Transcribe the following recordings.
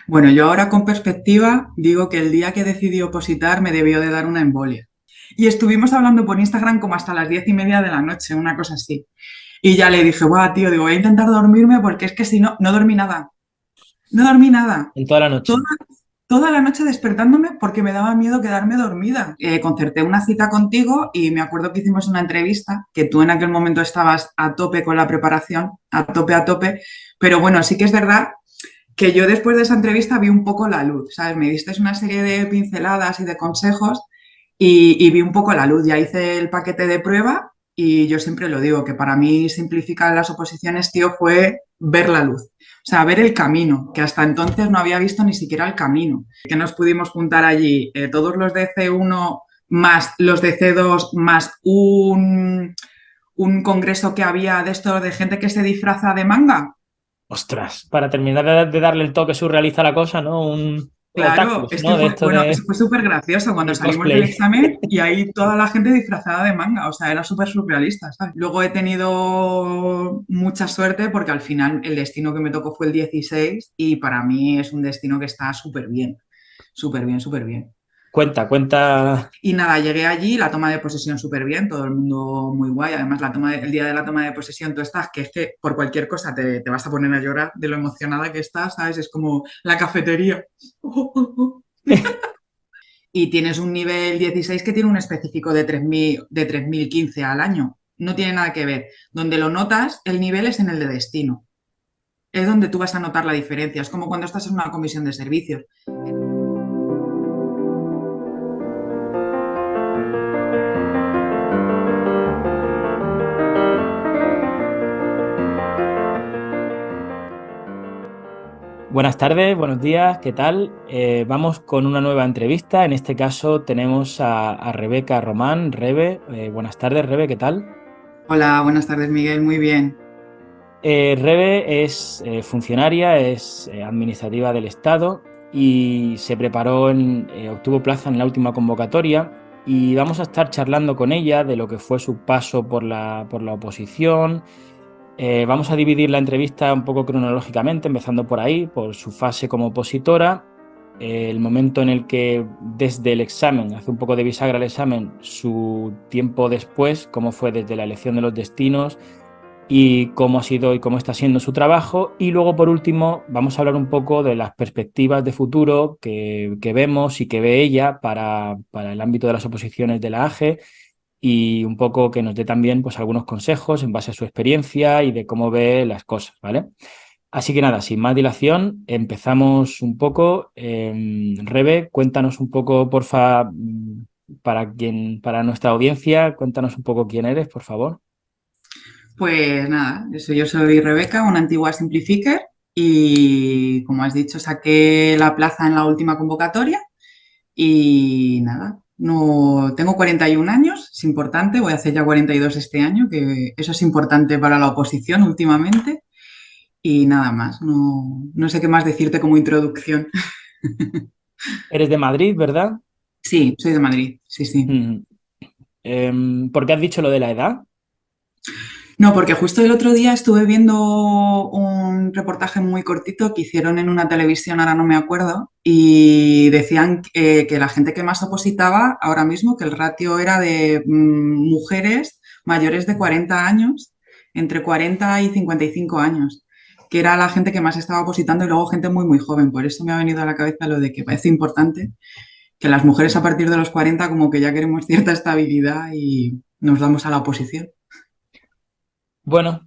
Bueno, yo ahora con perspectiva digo que el día que decidí opositar me debió de dar una embolia. Y estuvimos hablando por Instagram como hasta las 10:30 de la noche, una cosa así. Y ya le dije, guau, tío, digo, voy a intentar dormirme porque es que si no, no dormí nada. No dormí nada. En toda la Toda, noche. toda la noche despertándome porque me daba miedo quedarme dormida. Concerté una cita contigo y me acuerdo que hicimos una entrevista, que tú en aquel momento estabas a tope con la preparación, a tope. Pero bueno, sí que es verdad que yo después de esa entrevista vi un poco la luz, ¿sabes? Me diste una serie de pinceladas y de consejos y vi un poco la luz. Ya hice el paquete de prueba y yo siempre lo digo, que para mí simplificar las oposiciones, tío, fue ver la luz. O sea, ver el camino, que hasta entonces no había visto ni siquiera el camino. Que nos pudimos juntar allí, todos los de C1 más los de C2 más un congreso que había de esto de gente que se disfraza de manga. Ostras, para terminar de darle el toque surrealista a la cosa, ¿no? Un Claro, otakus, es que ¿no? De fue, esto bueno, eso fue súper gracioso cuando del salimos del cosplay. examen y ahí toda la gente disfrazada de manga, o sea, era súper surrealista, ¿sabes? Luego he tenido mucha suerte porque al final el destino que me tocó fue el 16 y para mí es un destino que está súper bien, súper bien, súper bien. Cuenta, cuenta. Y nada, llegué allí, la toma de posesión súper bien, todo el mundo muy guay. Además, el día de la toma de posesión tú estás, que es que por cualquier cosa te vas a poner a llorar de lo emocionada que estás, ¿sabes? Es como la cafetería. Y tienes un nivel 16 que tiene un específico de 3015 al año. No tiene nada que ver. Donde lo notas, el nivel es en el de destino. Es donde tú vas a notar la diferencia. Es como cuando estás en una comisión de servicios. Buenas tardes, buenos días, ¿qué tal? Vamos con una nueva entrevista. En este caso tenemos a Rebeca Román. Rebe, buenas tardes, Rebe, ¿qué tal? Hola, buenas tardes, Miguel. Muy bien. Rebe es funcionaria, es administrativa del Estado y se preparó obtuvo plaza en la última convocatoria y vamos a estar charlando con ella de lo que fue su paso por la oposición. Vamos a dividir la entrevista un poco cronológicamente, empezando por ahí, por su fase como opositora, el momento en el que desde el examen, hace un poco de bisagra al examen, su tiempo después, cómo fue desde la elección de los destinos y cómo ha sido y cómo está siendo su trabajo. Y luego, por último, vamos a hablar un poco de las perspectivas de futuro que vemos y que ve ella para el ámbito de las oposiciones de la AGE y un poco que nos dé también pues, algunos consejos en base a su experiencia y de cómo ve las cosas, ¿vale? Así que nada, sin más dilación, empezamos un poco. Rebe, cuéntanos un poco, porfa, para nuestra audiencia, cuéntanos un poco quién eres, por favor. Pues nada, yo soy Rebeca, una antigua Simplifiker y como has dicho, saqué la plaza en la última convocatoria y nada, no tengo 41 años, es importante, voy a hacer ya 42 este año, que eso es importante para la oposición últimamente y nada más, no sé qué más decirte como introducción. Eres de Madrid, ¿verdad? Sí, soy de Madrid, sí, sí. Mm. ¿Por qué has dicho lo de la edad? No, porque justo el otro día estuve viendo un reportaje muy cortito que hicieron en una televisión, ahora no me acuerdo, y decían que la gente que más opositaba ahora mismo, que el ratio era de mujeres mayores de 40 años, entre 40 y 55 años, que era la gente que más estaba opositando y luego gente muy, muy joven. Por eso me ha venido a la cabeza lo de que parece importante que las mujeres a partir de los 40 como que ya queremos cierta estabilidad y nos damos a la oposición. Bueno,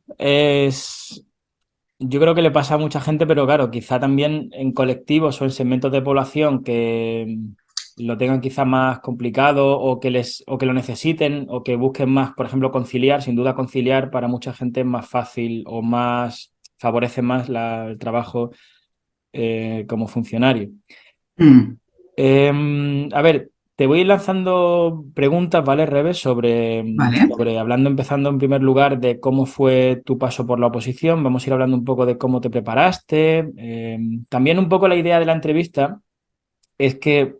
yo creo que le pasa a mucha gente, pero claro, quizá también en colectivos o en segmentos de población que lo tengan quizá más complicado o que lo necesiten o que busquen más, por ejemplo, conciliar. Sin duda, conciliar para mucha gente es más fácil o más favorece más el trabajo como funcionario. Mm, A ver, te voy a ir lanzando preguntas, ¿vale, Reves? ¿vale? Hablando, empezando en primer lugar de cómo fue tu paso por la oposición. Vamos a ir hablando un poco de cómo te preparaste. También un poco la idea de la entrevista es que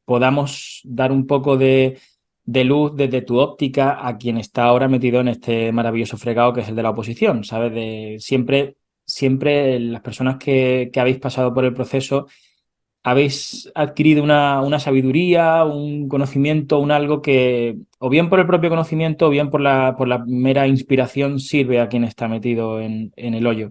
podamos dar un poco de luz desde tu óptica a quien está ahora metido en este maravilloso fregado que es el de la oposición, ¿sabes? De siempre. siempre las personas que habéis pasado por el proceso habéis adquirido una sabiduría, un conocimiento, un algo que, o bien por el propio conocimiento, o bien por la mera inspiración, sirve a quien está metido en el hoyo.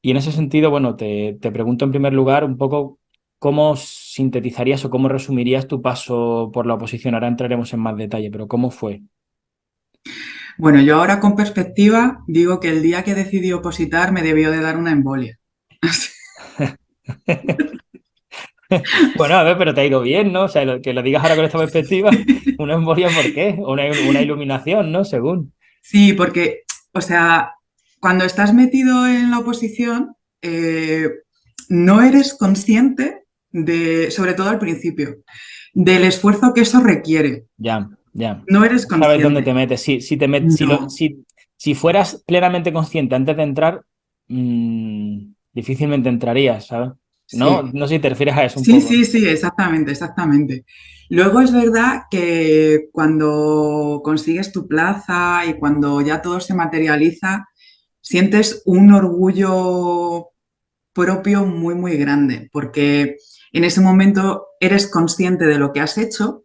Y en ese sentido, bueno, te pregunto en primer lugar un poco cómo sintetizarías o cómo resumirías tu paso por la oposición. Ahora entraremos en más detalle, pero ¿cómo fue? Bueno, yo ahora con perspectiva digo que el día que decidí opositar me debió de dar una embolia. Bueno, a ver, pero te ha ido bien, ¿no? O sea, que lo digas ahora con esta perspectiva, una embolia, ¿por qué? Una iluminación, ¿no? Según. Sí, porque, o sea, cuando estás metido en la oposición, no eres consciente de, sobre todo al principio, del esfuerzo que eso requiere. Ya, ya. No eres No sabes dónde consciente. te metes. No. Si fueras plenamente consciente antes de entrar, difícilmente entrarías, ¿sabes? ¿No? Sí. No sé si te refieres a eso un Sí, poco. sí, sí, exactamente, exactamente. Luego es verdad que cuando consigues tu plaza y cuando ya todo se materializa, sientes un orgullo propio muy, muy grande, porque en ese momento eres consciente de lo que has hecho,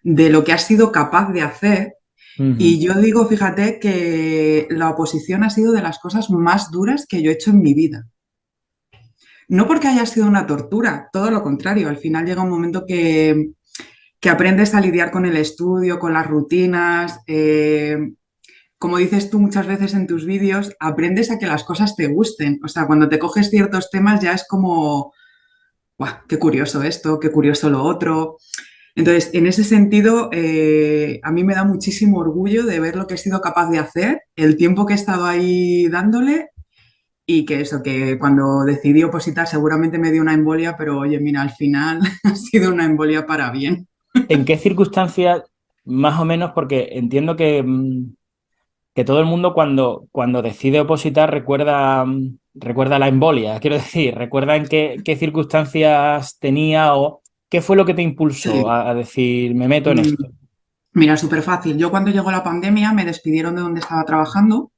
de lo que has sido capaz de hacer. Ujú. Y yo digo, fíjate que la oposición ha sido de las cosas más duras que yo he hecho en mi vida. No porque haya sido una tortura, todo lo contrario. Al final llega un momento que aprendes a lidiar con el estudio, con las rutinas. Como dices tú muchas veces en tus vídeos, aprendes a que las cosas te gusten. O sea, cuando te coges ciertos temas ya es como, ¡guau! Qué curioso esto, qué curioso lo otro. Entonces, en ese sentido, a mí me da muchísimo orgullo de ver lo que he sido capaz de hacer, el tiempo que he estado ahí dándole y que eso, que cuando decidí opositar seguramente me dio una embolia, pero oye, mira, al final ha sido una embolia para bien. ¿En qué circunstancias, más o menos? Porque entiendo que todo el mundo cuando decide opositar recuerda, recuerda la embolia, quiero decir, recuerda en qué circunstancias tenía o qué fue lo que te impulsó Sí. a decir, me meto en Mm, esto. Mira, súper fácil. Yo cuando llegó la pandemia me despidieron de donde estaba trabajando.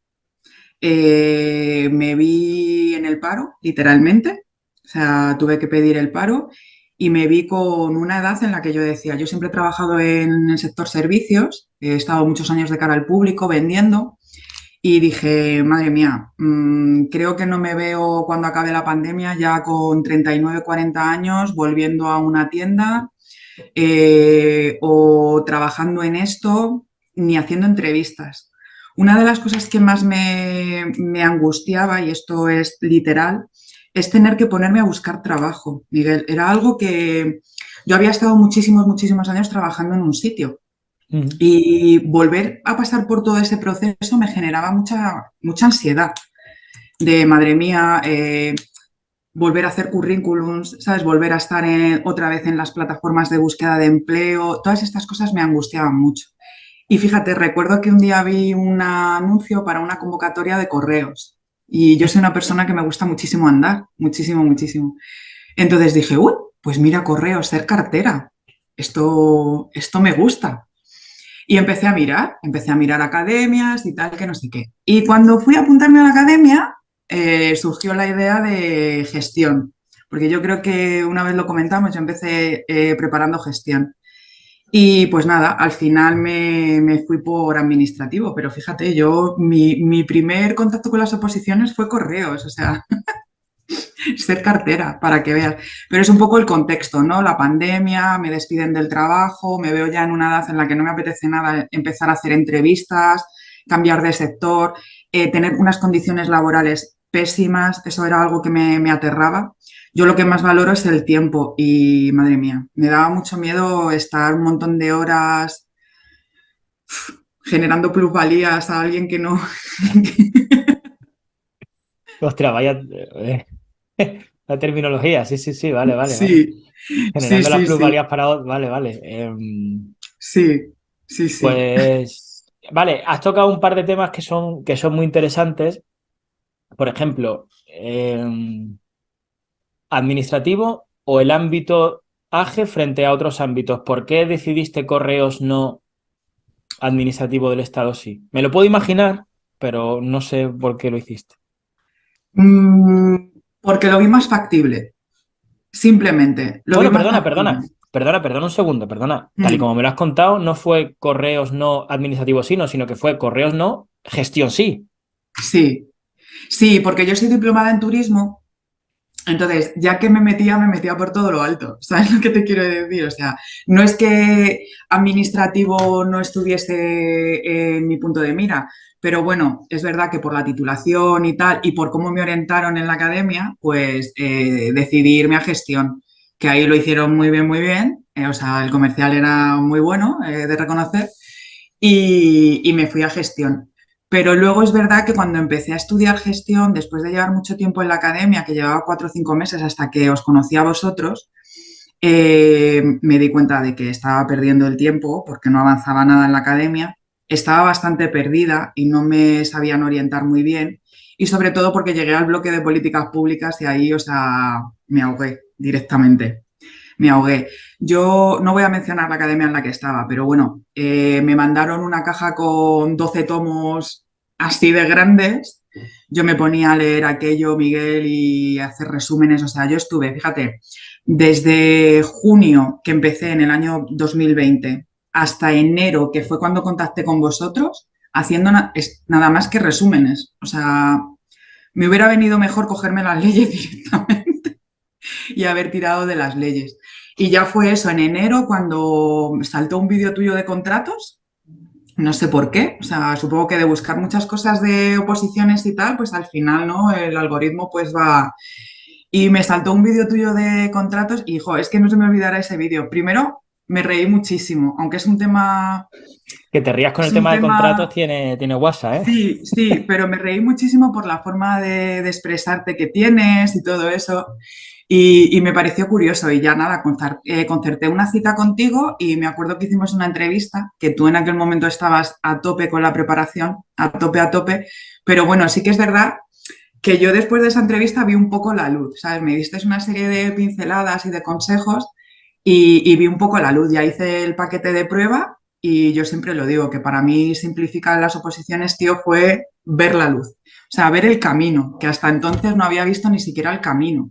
Me vi en el paro, literalmente. O sea, tuve que pedir el paro y me vi con una edad en la que yo decía, yo siempre he trabajado en el sector servicios, he estado muchos años de cara al público vendiendo y dije, madre mía, creo que no me veo cuando acabe la pandemia ya con 39, 40 años volviendo a una tienda o trabajando en esto ni haciendo entrevistas. Una de las cosas que más me angustiaba, y esto es literal, es tener que ponerme a buscar trabajo, Miguel. Era algo que yo había estado muchísimos, muchísimos años trabajando en un sitio Ujú. y volver a pasar por todo ese proceso me generaba mucha, mucha ansiedad de, madre mía, volver a hacer currículums, ¿sabes? Volver a estar otra vez en las plataformas de búsqueda de empleo, todas estas cosas me angustiaban mucho. Y fíjate, recuerdo que un día vi un anuncio para una convocatoria de correos y yo soy una persona que me gusta muchísimo andar, muchísimo, muchísimo. Entonces dije, uy, pues mira, correos, ser cartera, esto me gusta. Y empecé a mirar academias y tal, que no sé qué. Y cuando fui a apuntarme a la academia, surgió la idea de gestión, porque yo creo que una vez lo comentamos, yo empecé preparando gestión. Y pues nada, al final me fui por administrativo, pero fíjate, mi primer contacto con las oposiciones fue correos, o sea, ser cartera, para que veas. Pero es un poco el contexto, ¿no? La pandemia, me despiden del trabajo, me veo ya en una edad en la que no me apetece nada empezar a hacer entrevistas, cambiar de sector, tener unas condiciones laborales pésimas, eso era algo que me aterraba. Yo lo que más valoro es el tiempo y, madre mía, me daba mucho miedo estar un montón de horas generando plusvalías a alguien que no... Ostras, vaya la terminología, sí, sí, sí, vale, vale, vale. Sí, sí, Generando las sí, sí, plusvalías para otros, vale, vale. sí, sí, sí. Pues, vale, has tocado un par de temas que son muy interesantes. Por ejemplo, administrativo o el ámbito AGE frente a otros ámbitos. ¿Por qué decidiste correos no administrativo del Estado sí? Me lo puedo imaginar, pero no sé por qué lo hiciste. Mm, porque lo vi más factible, simplemente, lo vi Bueno, más perdona, factible. perdona, perdona, perdona un segundo, perdona. Tal y Mm, como me lo has contado, no fue correos no administrativos sí, no, sino que fue correos no, gestión sí. sí, sí, porque yo soy diplomada en turismo. Entonces, ya que me metía por todo lo alto. ¿Sabes lo que te quiero decir? O sea, no es que administrativo no estuviese en mi punto de mira, pero bueno, es verdad que por la titulación y tal, y por cómo me orientaron en la academia, pues decidí irme a gestión, que ahí lo hicieron muy bien. O sea, el comercial era muy bueno, de reconocer, y me fui a gestión. Pero luego es verdad que cuando empecé a estudiar gestión, después de llevar mucho tiempo en la academia, que llevaba 4 o 5 meses hasta que os conocí a vosotros, me di cuenta de que estaba perdiendo el tiempo porque no avanzaba nada en la academia, estaba bastante perdida y no me sabían orientar muy bien, y sobre todo porque llegué al bloque de políticas públicas y ahí, o sea, me ahogué directamente, me ahogué. Yo no voy a mencionar la academia en la que estaba, pero bueno, me mandaron una caja con 12 tomos así de grandes. Yo me ponía a leer aquello, Miguel, y a hacer resúmenes. O sea, yo estuve, fíjate, desde junio, que empecé en el año 2020, hasta enero, que fue cuando contacté con vosotros, haciendo nada más que resúmenes. O sea, me hubiera venido mejor cogerme las leyes directamente y haber tirado de las leyes. Y ya fue eso, en enero, cuando saltó un vídeo tuyo de contratos, no sé por qué, o sea, supongo que de buscar muchas cosas de oposiciones y tal, pues al final, ¿no? El algoritmo pues va... Y me saltó un vídeo tuyo de contratos y, jo, es que no se me olvidará ese vídeo. Primero, me reí muchísimo, aunque Que te rías con es el un tema de contratos tema tiene WhatsApp, ¿eh? Sí, sí, pero me reí muchísimo por la forma de expresarte que tienes y todo eso. Y me pareció curioso y ya nada, concerté una cita contigo y me acuerdo que hicimos una entrevista, que tú en aquel momento estabas a tope con la preparación, a tope, pero bueno, sí que es verdad que yo después de esa entrevista vi un poco la luz, ¿sabes? Me diste una serie de pinceladas y de consejos y vi un poco la luz. Ya hice el paquete de prueba y yo siempre lo digo, que para mí simplificar las oposiciones, tío, fue ver la luz. O sea, ver el camino, que hasta entonces no había visto ni siquiera el camino.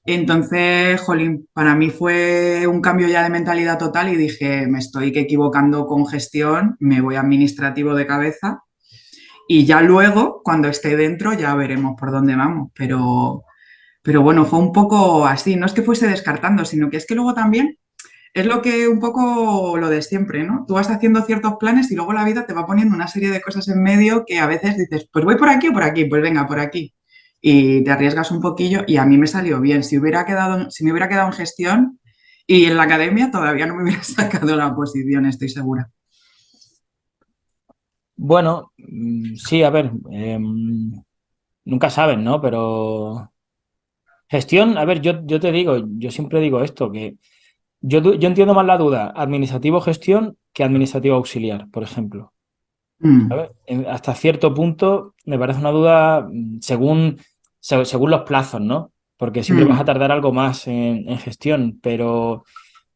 Entonces, jolín, para mí fue un cambio ya de mentalidad total y dije, me estoy equivocando con gestión, me voy a administrativo de cabeza y ya luego, cuando esté dentro, ya veremos por dónde vamos. Pero bueno, fue un poco así. No es que fuese descartando, sino que es que luego también es lo que un poco lo de siempre, ¿no? Tú vas haciendo ciertos planes y luego la vida te va poniendo una serie de cosas en medio que a veces dices, pues voy por aquí o por aquí, pues venga, por aquí. Y te arriesgas un poquillo y a mí me salió bien. Si me hubiera quedado en gestión y en la academia, todavía no me hubiera sacado la posición, estoy segura. Bueno, sí, a ver, nunca saben, ¿no? Pero gestión, a ver, yo te digo, yo siempre digo esto, que yo entiendo más la duda administrativo-gestión que administrativo auxiliar, por ejemplo. Mm, ¿Sabes? Hasta cierto punto me parece una duda según los plazos, ¿no? Porque siempre vas a mm. tardar algo más en gestión, pero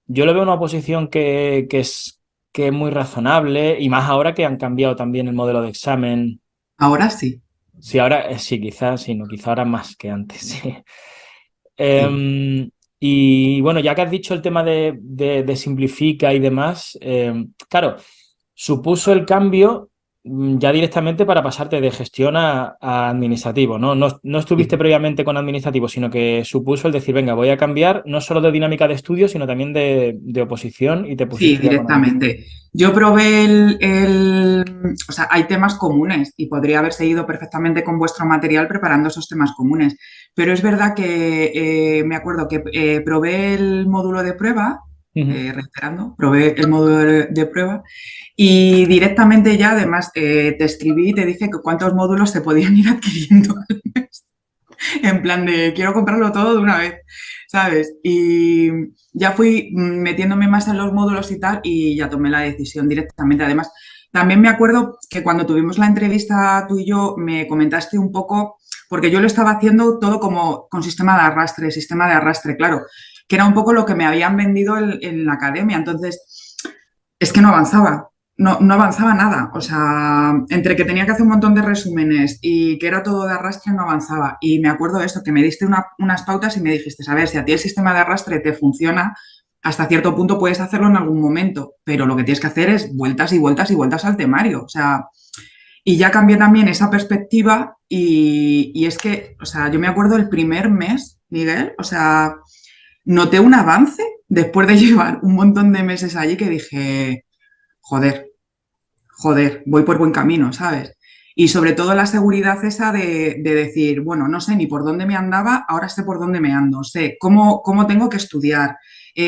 yo le veo una oposición que es muy razonable y más ahora que han cambiado también el modelo de examen. Ahora sí, Sí, ahora sí, quizás sí, no, quizá ahora más que antes, sí. sí. Y bueno, ya que has dicho el tema de simplifica y demás, claro, supuso el cambio ya directamente para pasarte de gestión a administrativo, ¿no? No estuviste Sí. previamente con administrativo, sino que supuso el decir, venga, voy a cambiar no solo de dinámica de estudio, sino también de oposición y te Sí, pusiste ya con administrativo. directamente. Yo probé o sea, hay temas comunes y podría haber seguido perfectamente con vuestro material preparando esos temas comunes, pero es verdad que me acuerdo que probé el módulo de prueba, Ujú. reiterando, probé el módulo de prueba y directamente ya además te escribí y te dije que cuántos módulos se podían ir adquiriendo en plan de quiero comprarlo todo de una vez, ¿sabes? Y ya fui metiéndome más en los módulos y tal y ya tomé la decisión directamente. Además, también me acuerdo que cuando tuvimos la entrevista tú y yo me comentaste un poco, porque yo lo estaba haciendo todo como con sistema de arrastre, claro, que era un poco lo que me habían vendido en la academia. Entonces, es que no avanzaba. no avanzaba nada. O sea, entre que tenía que hacer un montón de resúmenes y que era todo de arrastre, no avanzaba. Y me acuerdo de esto, que me diste unas pautas y me dijiste, a ver, si a ti el sistema de arrastre te funciona, hasta cierto punto puedes hacerlo en algún momento, pero lo que tienes que hacer es vueltas y vueltas y vueltas al temario. O sea, y ya cambié también esa perspectiva y es que, o sea, yo me acuerdo el primer mes, Miguel, o sea, noté un avance después de llevar un montón de meses allí que dije, joder, joder, voy por buen camino, ¿sabes? Y sobre todo la seguridad esa de decir, bueno, no sé ni por dónde me andaba, ahora sé por dónde me ando, sé cómo tengo que estudiar,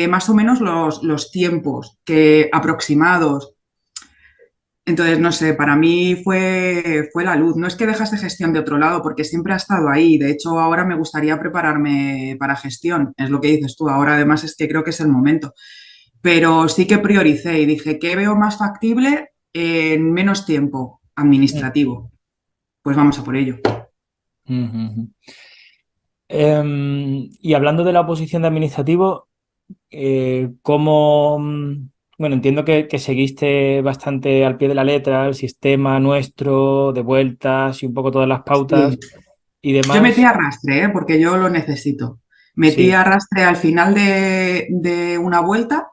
más o menos los tiempos que, aproximados. Entonces, no sé, para mí fue la luz. No es que dejase gestión de otro lado, porque siempre ha estado ahí. De hecho, ahora me gustaría prepararme para gestión, es lo que dices tú. Ahora además es que creo que es el momento. Pero sí que prioricé y dije, ¿qué veo más factible en menos tiempo administrativo? Pues vamos a por ello. Ujú. Y hablando de la oposición de administrativo, ¿cómo? Bueno, entiendo que seguiste bastante al pie de la letra el sistema nuestro de vueltas y un poco todas las pautas Sí. y Yo metí demás. arrastre, ¿eh? Porque yo lo necesito. Metí Sí. arrastre al final de una vuelta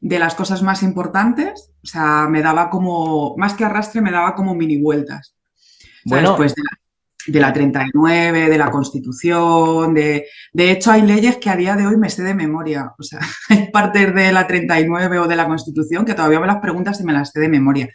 de las cosas más importantes, o sea, me daba como, más que arrastre, me daba como mini vueltas, ¿sabes? Bueno, Pues de la 39, de la Constitución, de hecho hay leyes que a día de hoy me sé de memoria, o sea, hay partes de la 39 o de la Constitución que todavía me las preguntas y me las sé de memoria,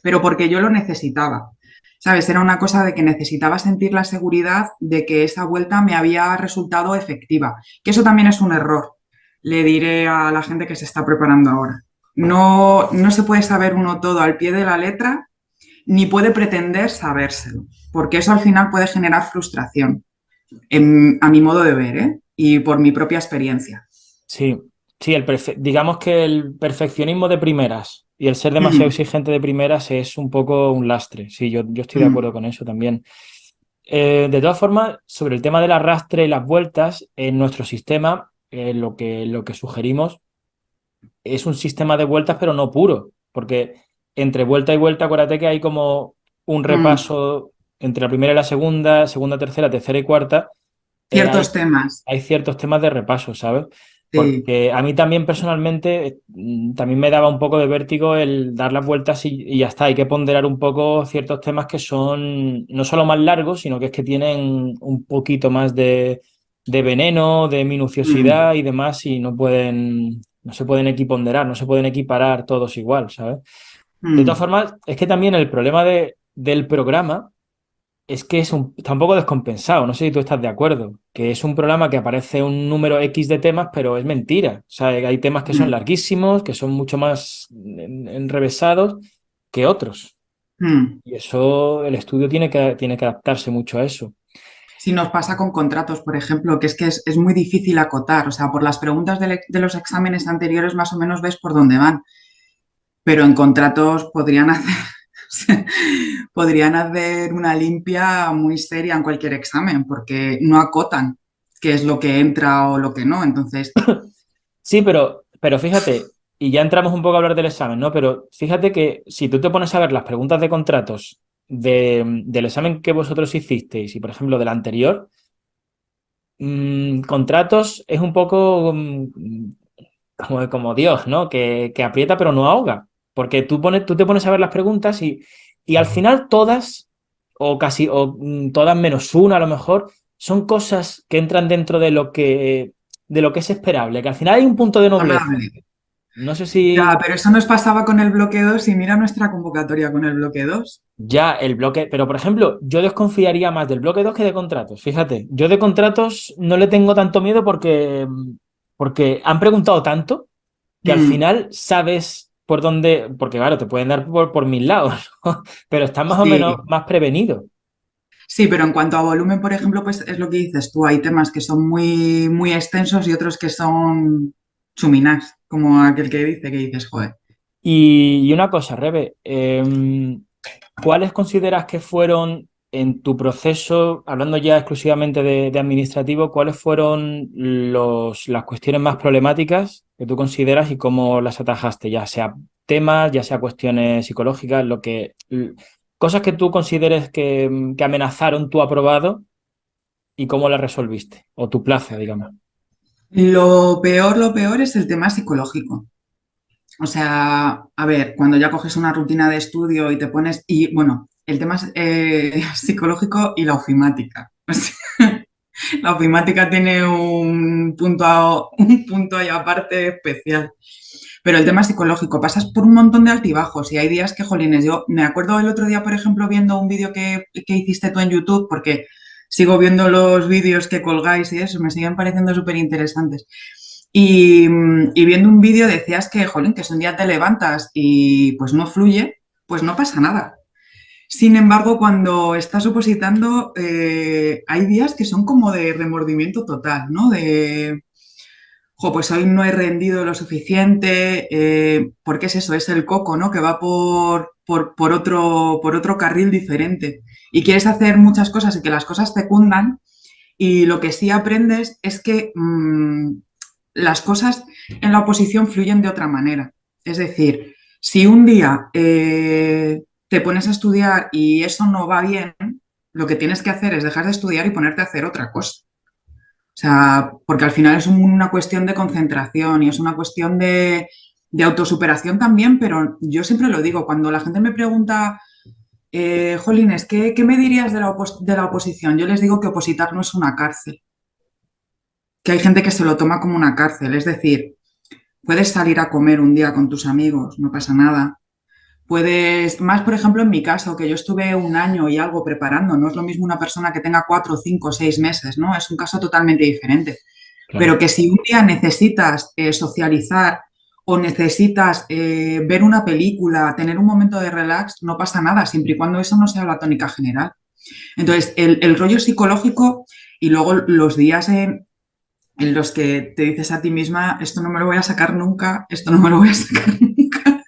pero porque yo lo necesitaba. ¿Sabes? Era una cosa de que necesitaba sentir la seguridad de que esa vuelta me había resultado efectiva, que eso también es un error, le diré a la gente que se está preparando ahora. No se puede saber uno todo al pie de la letra, ni puede pretender sabérselo, porque eso al final puede generar frustración, a mi modo de ver, ¿eh? Y por mi propia experiencia. sí, sí, digamos que el perfeccionismo de primeras y el ser demasiado Mm, exigente de primeras es un poco un lastre. Sí, yo estoy de mm, acuerdo con eso también. De todas formas, sobre el tema del arrastre y las vueltas, en nuestro sistema, lo que sugerimos es un sistema de vueltas, pero no puro, porque entre vuelta y vuelta, acuérdate que hay como un mm. repaso entre la primera y la segunda, segunda, tercera, tercera y cuarta. eh, Ciertos hay, temas, hay ciertos temas de repaso, ¿sabes? sí. Porque a mí también personalmente también me daba un poco de vértigo el dar las vueltas y ya está. Hay que ponderar un poco ciertos temas que son no solo más largos, sino que es que tienen un poquito más de veneno, de Mm, minuciosidad y demás y no se pueden equiponderar, no se pueden equiparar todos igual, ¿sabes? De todas mm, formas, es que también el problema del programa es que está un poco descompensado, no sé si tú estás de acuerdo, que es un programa que aparece un número X de temas, pero es mentira. O sea, hay temas que son mm, larguísimos, que son mucho más enrevesados que otros. mm. Y eso, el estudio tiene que adaptarse mucho a eso. Si nos pasa con contratos, por ejemplo, que es muy difícil acotar, o sea, por las preguntas de los exámenes anteriores más o menos ves por dónde van, pero en contratos podrían hacer una limpia muy seria en cualquier examen, porque no acotan qué es lo que entra o lo que no. Entonces, Sí, pero fíjate, y ya entramos un poco a hablar del examen, ¿no? Pero fíjate que si tú te pones a ver las preguntas de contratos del examen que vosotros hicisteis y, por ejemplo, del anterior, contratos es un poco como Dios, ¿no? Que aprieta pero no ahoga. Porque tú te pones a ver las preguntas y al final todas, o casi, todas menos una a lo mejor, son cosas que entran dentro de lo que es esperable, que al final hay un punto de nobleza. razonable. No sé Ya, si pero eso nos pasaba con el bloque 2 y mira nuestra convocatoria con el bloque 2. ya el bloque, pero por ejemplo, yo desconfiaría más del bloque 2 que de contratos. Fíjate, yo de contratos no le tengo tanto miedo porque han preguntado tanto que al Mm, final sabes por dónde, porque claro, te pueden dar por mil lados, ¿no? Pero estás más o menos sí. más prevenido. Sí, pero en cuanto a volumen, por ejemplo, pues es lo que dices tú, hay temas que son muy, muy extensos y otros que son chuminás, como aquel que dice que dices, joder. Y una cosa, Rebe, ¿cuáles consideras que fueron en tu proceso, hablando ya exclusivamente de administrativo, ¿cuáles fueron las cuestiones más problemáticas que tú consideras y cómo las atajaste? Ya sea temas, ya sea cuestiones psicológicas, cosas que tú consideres que amenazaron tu aprobado y cómo las resolviste, o tu plaza, digamos. Lo peor es el tema psicológico. O sea, a ver, cuando ya coges una rutina de estudio y te pones, y bueno, el tema es, psicológico y la ofimática. O sea, la ofimática tiene un punto ahí aparte especial. Pero el tema psicológico, pasas por un montón de altibajos y hay días que, jolines, yo me acuerdo el otro día, por ejemplo, viendo un vídeo que hiciste tú en YouTube, porque sigo viendo los vídeos que colgáis y eso, me siguen pareciendo súper interesantes. Y viendo un vídeo decías que, jolín, que si un día te levantas y pues no fluye, pues no pasa nada. Sin embargo, cuando estás opositando, hay días que son como de remordimiento total, ¿no? De, jo, pues hoy no he rendido lo suficiente, porque es eso, es el coco, ¿no? Que va por otro carril diferente. Y quieres hacer muchas cosas y que las cosas te cundan, y lo que sí aprendes es que las cosas en la oposición fluyen de otra manera. Es decir, si un día te pones a estudiar y eso no va bien, lo que tienes que hacer es dejar de estudiar y ponerte a hacer otra cosa. O sea, porque al final es una cuestión de concentración y es una cuestión de autosuperación también, pero yo siempre lo digo, cuando la gente me pregunta, Jolines, ¿qué me dirías de de la oposición? Yo les digo que opositar no es una cárcel, que hay gente que se lo toma como una cárcel, es decir, puedes salir a comer un día con tus amigos, no pasa nada. Puedes, más por ejemplo en mi caso, que yo estuve un año y algo preparando, no es lo mismo una persona que tenga 4, 5, 6 meses, ¿no? Es un caso totalmente diferente. Claro. Pero que si un día necesitas socializar o necesitas ver una película, tener un momento de relax, no pasa nada, siempre y cuando eso no sea la tónica general. Entonces, el rollo psicológico y luego los días en los que te dices a ti misma, esto no me lo voy a sacar nunca, esto no me lo voy a sacar nunca.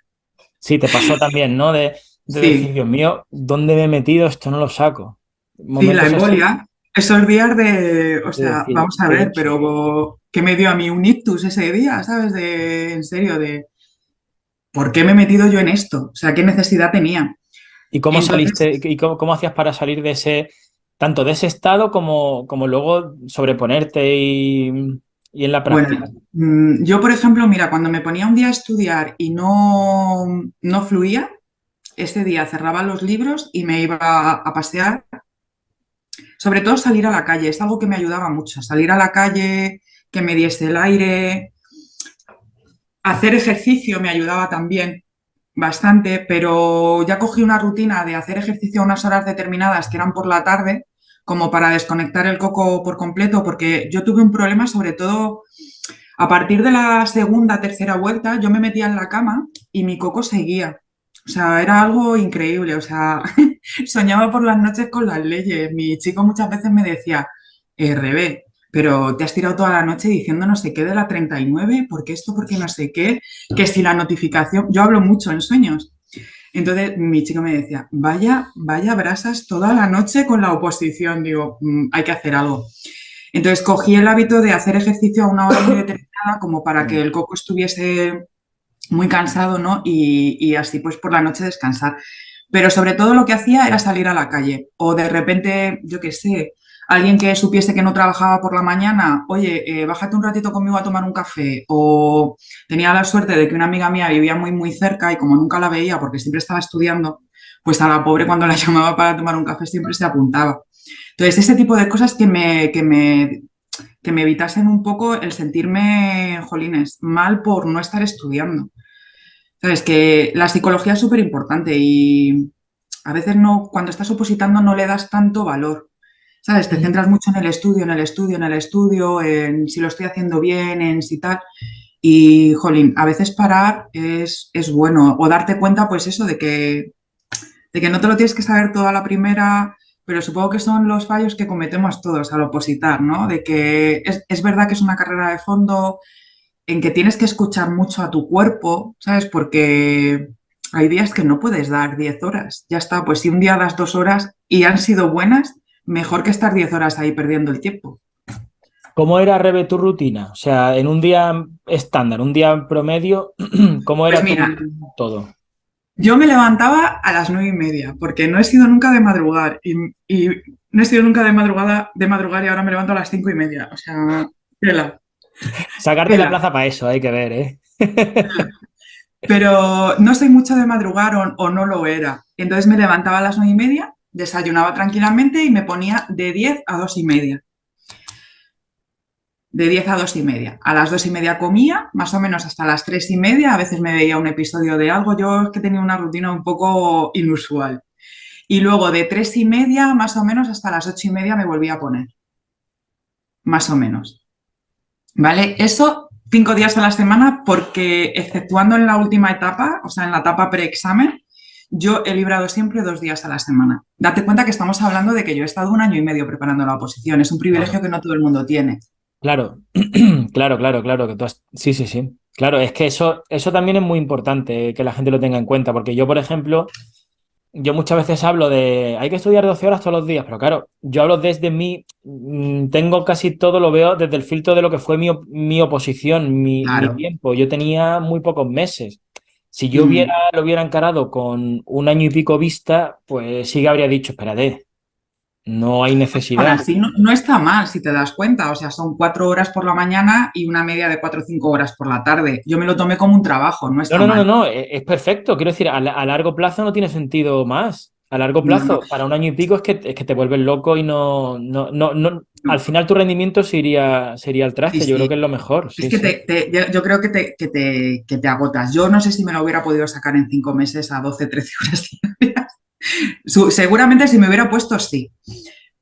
Sí, te pasó también, ¿no? De decir, Sí, Dios mío, ¿dónde me he metido? Esto no lo saco. sí, la Momentos así embolia, esos días de, o de sea, decir, vamos a ¿qué he ver, hecho? pero ¿qué me dio a mí un ictus ese día? ¿Sabes? En serio, de ¿por qué me he metido yo en esto? O sea, ¿qué necesidad tenía? ¿Y cómo Entonces, saliste, y cómo hacías para salir de tanto de ese estado como luego sobreponerte y en la bueno, práctica? yo, por ejemplo, mira, cuando me ponía un día a estudiar y no fluía, ese día cerraba los libros y me iba a pasear, sobre todo salir a la calle, es algo que me ayudaba mucho, salir a la calle, que me diese el aire, hacer ejercicio me ayudaba también bastante, pero ya cogí una rutina de hacer ejercicio a unas horas determinadas que eran por la tarde, como para desconectar el coco por completo, porque yo tuve un problema sobre todo a partir de la segunda, tercera vuelta, yo me metía en la cama y mi coco seguía. O sea, era algo increíble. O sea, soñaba por las noches con las leyes. Mi chico muchas veces me decía, Rebe, pero te has tirado toda la noche diciendo no sé qué de la 39, ¿por qué esto? ¿Por qué no sé qué? Que si la notificación, yo hablo mucho en sueños. Entonces mi chico me decía, vaya brasas toda la noche con la oposición. Digo, hay que hacer algo. Entonces cogí el hábito de hacer ejercicio a una hora muy determinada como para que Mm. el coco estuviese muy cansado, ¿no? Y así pues por la noche descansar. Pero sobre todo lo que hacía era salir a la calle o de repente, yo qué sé, alguien que supiese que no trabajaba por la mañana, oye, bájate un ratito conmigo a tomar un café. O tenía la suerte de que una amiga mía vivía muy cerca y como nunca la veía porque siempre estaba estudiando, pues a la pobre cuando la llamaba para tomar un café siempre se apuntaba. Entonces, ese tipo de cosas que me evitasen un poco el sentirme, jolines, mal por no estar estudiando. Sabes que la psicología es súper importante y a veces no, cuando estás opositando no le das tanto valor. ¿Sabes? Te centras mucho en el estudio, en el estudio, en el estudio, en si lo estoy haciendo bien, en si tal. Y, jolín, a veces parar es bueno. O darte cuenta, pues eso, de que no te lo tienes que saber toda la primera, pero supongo que son los fallos que cometemos todos al opositar, ¿no? De que es verdad que es una carrera de fondo en que tienes que escuchar mucho a tu cuerpo, ¿sabes? Porque hay días que no puedes dar 10 horas. Ya está, pues si un día das 2 horas y han sido buenas, mejor que estar 10 horas ahí perdiendo el tiempo. ¿Cómo era, Rebe, tu rutina? O sea, en un día estándar, un día promedio, ¿cómo Pues era mira, tu todo? yo me levantaba a las 9:30, porque no he sido nunca de madrugar y no he sido nunca de madrugar y ahora me levanto a las 5:30. O sea, tela, Sacarte la tela. plaza para eso, hay que ver, ¿eh? Pero no soy mucho de madrugar o no lo era. Entonces me levantaba a las 9:30, desayunaba tranquilamente y me ponía de 10 a 2:30. De 10 a 2:30. A las 2:30 comía, más o menos hasta las 3:30. A veces me veía un episodio de algo. Yo es que tenía una rutina un poco inusual. Y luego de 3:30, más o menos, hasta las 8:30 me volvía a poner. Más o menos. ¿Vale? Eso 5 días a la semana, porque exceptuando en la última etapa, o sea, en la etapa preexamen, yo he librado siempre 2 días a la semana. Date cuenta que estamos hablando de que yo he estado 1 año y medio preparando la oposición. Es un Claro. privilegio que no todo el mundo tiene. Claro, claro, claro, claro, que sí, sí, sí. Claro, es que eso también es muy importante que la gente lo tenga en cuenta, porque yo, por ejemplo, yo muchas veces hablo de hay que estudiar 12 horas todos los días, pero claro, yo hablo desde mí, tengo casi todo, lo veo desde el filtro de lo que fue mi oposición, mi Claro. tiempo. Yo tenía muy pocos meses. Si yo Mm. lo hubiera encarado con un año y pico vista, pues sí que habría dicho, espérate, no hay Ahora, necesidad. sí, no, no está mal si te das cuenta. O sea, son 4 horas por la mañana y una media de 4 o 5 horas por la tarde. Yo me lo tomé como un trabajo, no No, está no, no, no, mal. no, es perfecto. Quiero decir, a largo plazo no tiene sentido más. A largo No, no, plazo, para un año y pico es que te vuelves loco y no, al no. final tu rendimiento se iría al Sí, traste. Yo creo sí. que es lo mejor, Es sí, que sí. yo creo que te agotas. Yo no sé si me lo hubiera podido sacar en 5 meses a 12 13 horas diarias. Seguramente si me hubiera puesto, sí.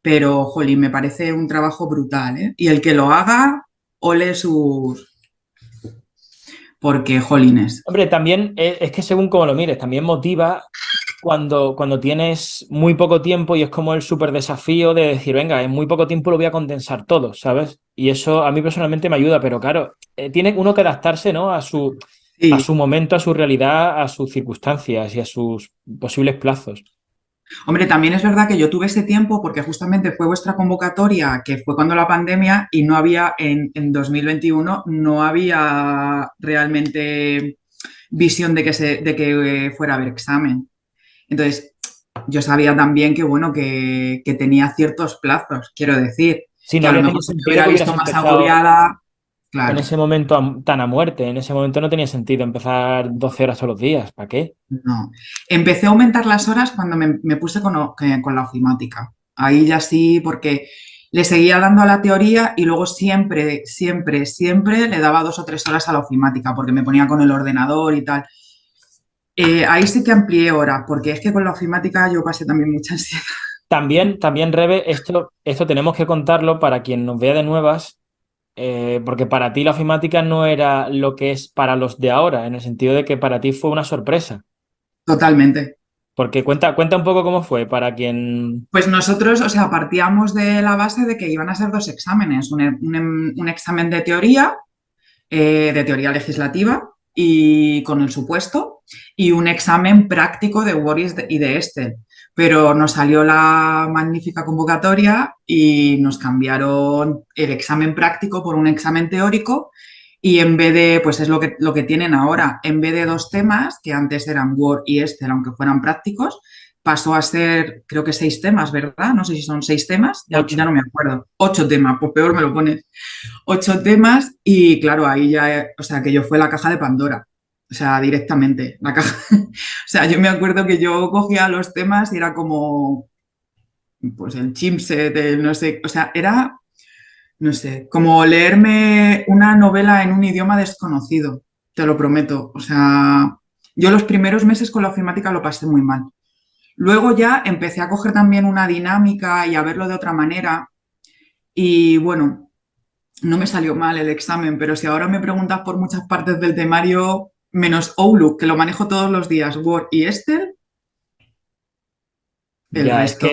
Pero, jolín, me parece un trabajo brutal, ¿eh? Y el que lo haga, ole sus... Porque, jolines. Hombre, también es que según como lo mires, también motiva cuando tienes muy poco tiempo y es como el súper desafío de decir, venga, en muy poco tiempo lo voy a condensar todo, ¿sabes? Y eso a mí personalmente me ayuda, pero claro, tiene uno que adaptarse, ¿no? A su Sí. momento, a su realidad, a sus circunstancias y a sus posibles plazos. Hombre, también es verdad que yo tuve ese tiempo porque justamente fue vuestra convocatoria, que fue cuando la pandemia y no había, en 2021, no había realmente visión de que fuera a haber examen. Entonces, yo sabía también que, bueno, que tenía ciertos plazos, quiero decir, Sí, que no a lo habría tenido mejor si me sentido hubiera que hubieras visto más empezado agobiada, en claro, ese momento tan a muerte. En ese momento no tenía sentido empezar 12 horas todos los días. ¿Para qué? no. Empecé a aumentar las horas cuando me puse con la ofimática. Ahí ya sí, porque le seguía dando a la teoría y luego siempre, siempre, siempre le daba 2 o 3 horas a la ofimática porque me ponía con el ordenador y tal. Ahí sí que amplié horas, porque es que con la ofimática yo pasé también mucha ansiedad. También, Rebe, esto tenemos que contarlo para quien nos vea de nuevas, porque para ti la ofimática no era lo que es para los de ahora, en el sentido de que para ti fue una sorpresa. Totalmente. Porque cuenta un poco cómo fue para quien... Pues nosotros, o sea, partíamos de la base de que iban a ser dos exámenes, un examen de teoría legislativa y con el supuesto, y un examen práctico de Word y de Excel. Pero nos salió la magnífica convocatoria y nos cambiaron el examen práctico por un examen teórico y en vez de, pues es lo que tienen ahora, en vez de 2 temas, que antes eran Word y Excel, aunque fueran prácticos, pasó a ser, creo que 6 temas, ¿verdad? No sé si son 6 temas, ya Ocho. no me acuerdo. 8 temas, pues peor me lo pones. 8 temas y claro, ahí ya, o sea, que yo fue la caja de Pandora. O sea, directamente, la caja. O sea, yo me acuerdo que yo cogía los temas y era como, pues el chimset, el no sé, o sea, era, no sé, como leerme una novela en un idioma desconocido, te lo prometo. O sea, yo los primeros meses con la ofimática lo pasé muy mal. Luego ya empecé a coger también una dinámica y a verlo de otra manera y bueno, no me salió mal el examen, pero si ahora me preguntas por muchas partes del temario, menos Outlook, que lo manejo todos los días, Word y Excel, el Ya, resto,